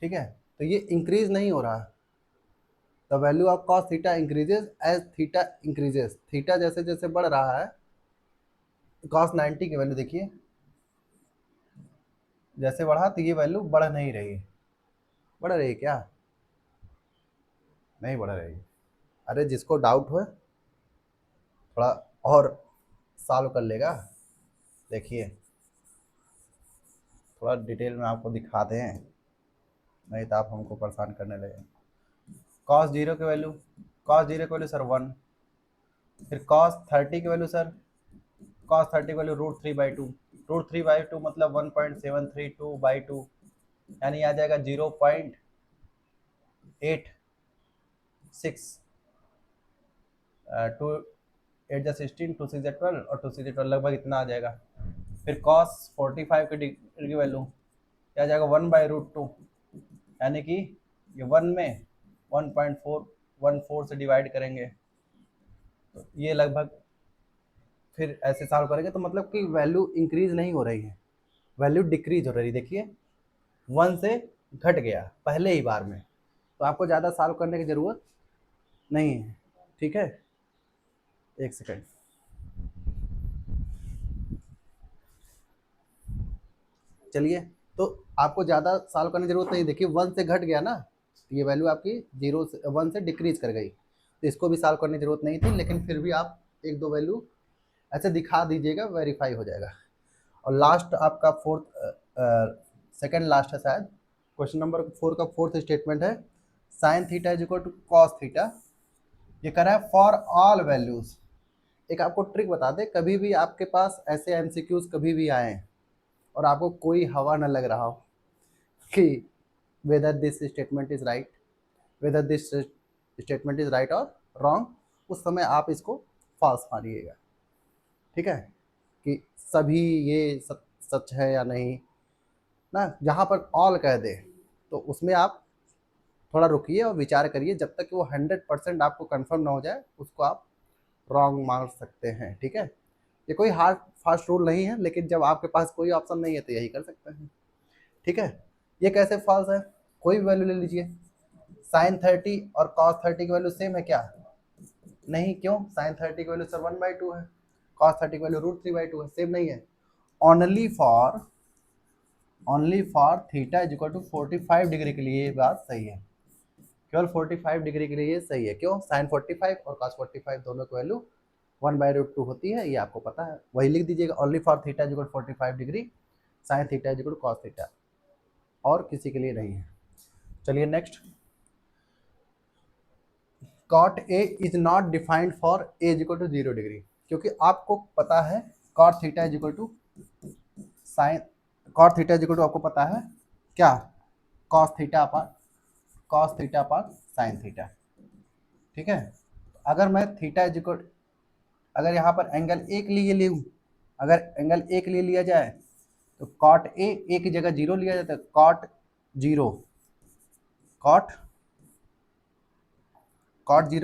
ठीक है, तो ये इंक्रीज नहीं हो रहा। The value of cos theta increases as theta increases. Theta जैसे जैसे बढ़ रहा है, कॉस 90 की वैल्यू देखिए जैसे बढ़ा तो ये वैल्यू बढ़ नहीं रही है। बढ़ रही है क्या? नहीं बढ़ रही। अरे जिसको डाउट हो थोड़ा और सॉल्व कर लेगा। देखिए थोड़ा डिटेल में आपको दिखा दें, नहीं तो आप हमको परेशान करने लगे। कॉस जीरो की वैल्यू, कॉस जीरो की वैल्यू सर 1, फिर कॉस 30 की वैल्यू सर, कॉस 30 की वैल्यू √3/2, √3/2 मतलब 1.732/2, यानी आ जाएगा 0.86, 2 8 जा 16, 2 6 जा 12 और 2 6 जा 12 लगभग इतना आ जाएगा। फिर कॉस 45 की डिग्री की वैल्यू क्या आ जाएगा 1/√2, यानी कि ये 1 में 1.414 से डिवाइड करेंगे तो ये लगभग, फिर ऐसे सॉल्व करेंगे तो मतलब कि वैल्यू इंक्रीज नहीं हो रही है, वैल्यू डिक्रीज हो रही है। देखिए 1 से घट गया पहले ही बार में, तो आपको ज़्यादा सॉल्व करने की ज़रूरत नहीं है। ठीक है, एक सेकेंड। चलिए, तो आपको ज़्यादा सॉल्व करने की जरूरत नहीं। देखिए 1 से घट गया ना, ये वैल्यू आपकी 0 से 1 से डिक्रीज कर गई, तो इसको भी सॉल्व करने की जरूरत नहीं थी, लेकिन फिर भी आप एक दो वैल्यू ऐसे दिखा दीजिएगा, वेरीफाई हो जाएगा। और लास्ट आपका सेकंड लास्ट है शायद, क्वेश्चन नंबर 4 का फोर्थ स्टेटमेंट है sine theta is equal to cos theta. ये कह रहा है फॉर ऑल वैल्यूज। एक आपको ट्रिक बता दे, कभी भी आपके पास ऐसे एमसीक्यूज कभी भी आए और आपको कोई हवा न लग रहा हो कि whether this statement is right, whether this statement is right और रॉन्ग, उस समय आप इसको फॉल्स मानिएगा। ठीक है, कि सभी ये सच है या नहीं ना। जहाँ पर ऑल कह दे तो उसमें आप थोड़ा रुकिए और विचार करिए, जब तक कि वो 100% आपको कंफर्म ना हो जाए उसको आप रॉन्ग मान सकते हैं। ठीक है, ये कोई हार्ड फास्ट रूल नहीं है, लेकिन जब आपके पास कोई ऑप्शन नहीं है तो यही कर सकते हैं। ठीक है, ये कैसे फॉल्स है, कोई भी वैल्यू ले लीजिए। साइन 30 और कॉस 30 की वैल्यू सेम है क्या? नहीं, क्यों? साइन 30 की वैल्यू सर 1/2 है, कॉस 30 की वैल्यू √3/2 है, सेम नहीं है। Only for theta is equal to 45 degree के लिए ये बात सही है, केवल 45 डिग्री के लिए ये सही है। क्यों? साइन 45 और कॉस 45 दोनों की वैल्यू 1/√2 होती है, ये आपको पता है, वही लिख दीजिएगा। Only for theta is equal 45 degree, sine theta is equal cos theta, और किसी के लिए नहीं है। चलिए next, cot a is not defined for a is equal to 0 degree, क्योंकि आपको पता है cot theta is equal to sine, cot theta is equal to आपको पता है क्या? Cos theta upon sine theta. ठीक है, अगर मैं थीटा इज इक्वल, अगर यहाँ पर एंगल ए के लिए लूँ, अगर एंगल ए के लिए लिया जाए तो कॉट ए की जगह 0 लिया जाता है, कॉट 0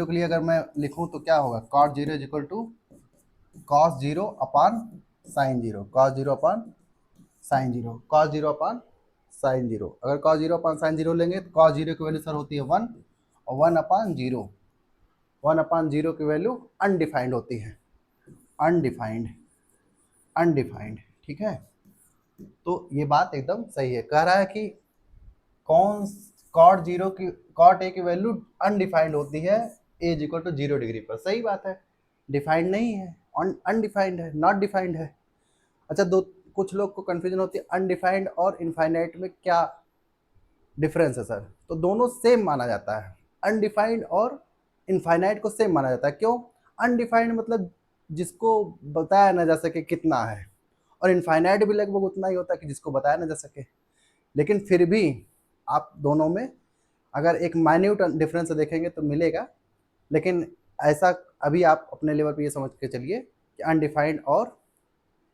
के लिए अगर मैं लिखूं तो क्या होगा? Cot 0 is equal to cos 0 upon sine 0, cos 0 upon sine 0, cos 0 upon sine 0। अगर कॉस 0 अपान साइन 0 लेंगे तो कॉस 0 की वैल्यू सर होती है 1, और 1/0, 1/0 की वैल्यू अनडिफाइंड होती है, अनडिफाइंड। ठीक है, तो ये बात एकदम सही है। कह रहा है कि कौन, कॉट ए की वैल्यू अनडिफाइंड होती है ए इज इक्वल टू 0 डिग्री पर। सही बात है, डिफाइंड नहीं है, अनडिफाइंड है, नॉट डिफाइंड है। अच्छा, दो कुछ लोग को कंफ्यूजन होती है अनडिफाइंड और इनफाइनाइट में क्या डिफरेंस है सर? तो दोनों सेम माना जाता है, अनडिफाइंड और इनफाइनाइट को सेम माना जाता है। क्यों? अनडिफाइंड मतलब जिसको बताया ना जा सके कितना है, और इनफाइनाइट भी लगभग उतना ही होता है कि जिसको बताया ना जा सके। लेकिन फिर भी आप दोनों में अगर एक माइन्यूट डिफरेंस देखेंगे तो मिलेगा, लेकिन ऐसा अभी आप अपने लेवल पे ये समझ के चलिए कि अनडिफाइंड और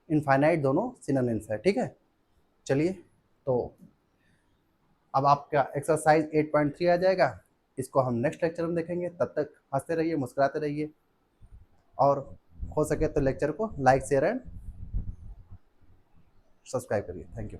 इनफाइनाइट दोनों सिनोनिम्स है। ठीक है, चलिए, तो अब आपका एक्सरसाइज 8.3 आ जाएगा, इसको हम नेक्स्ट लेक्चर में देखेंगे। तब तक हंसते रहिए, मुस्कुराते रहिए, और हो सके तो लेक्चर को लाइक शेयर एंड सब्सक्राइब करिए। Thank you.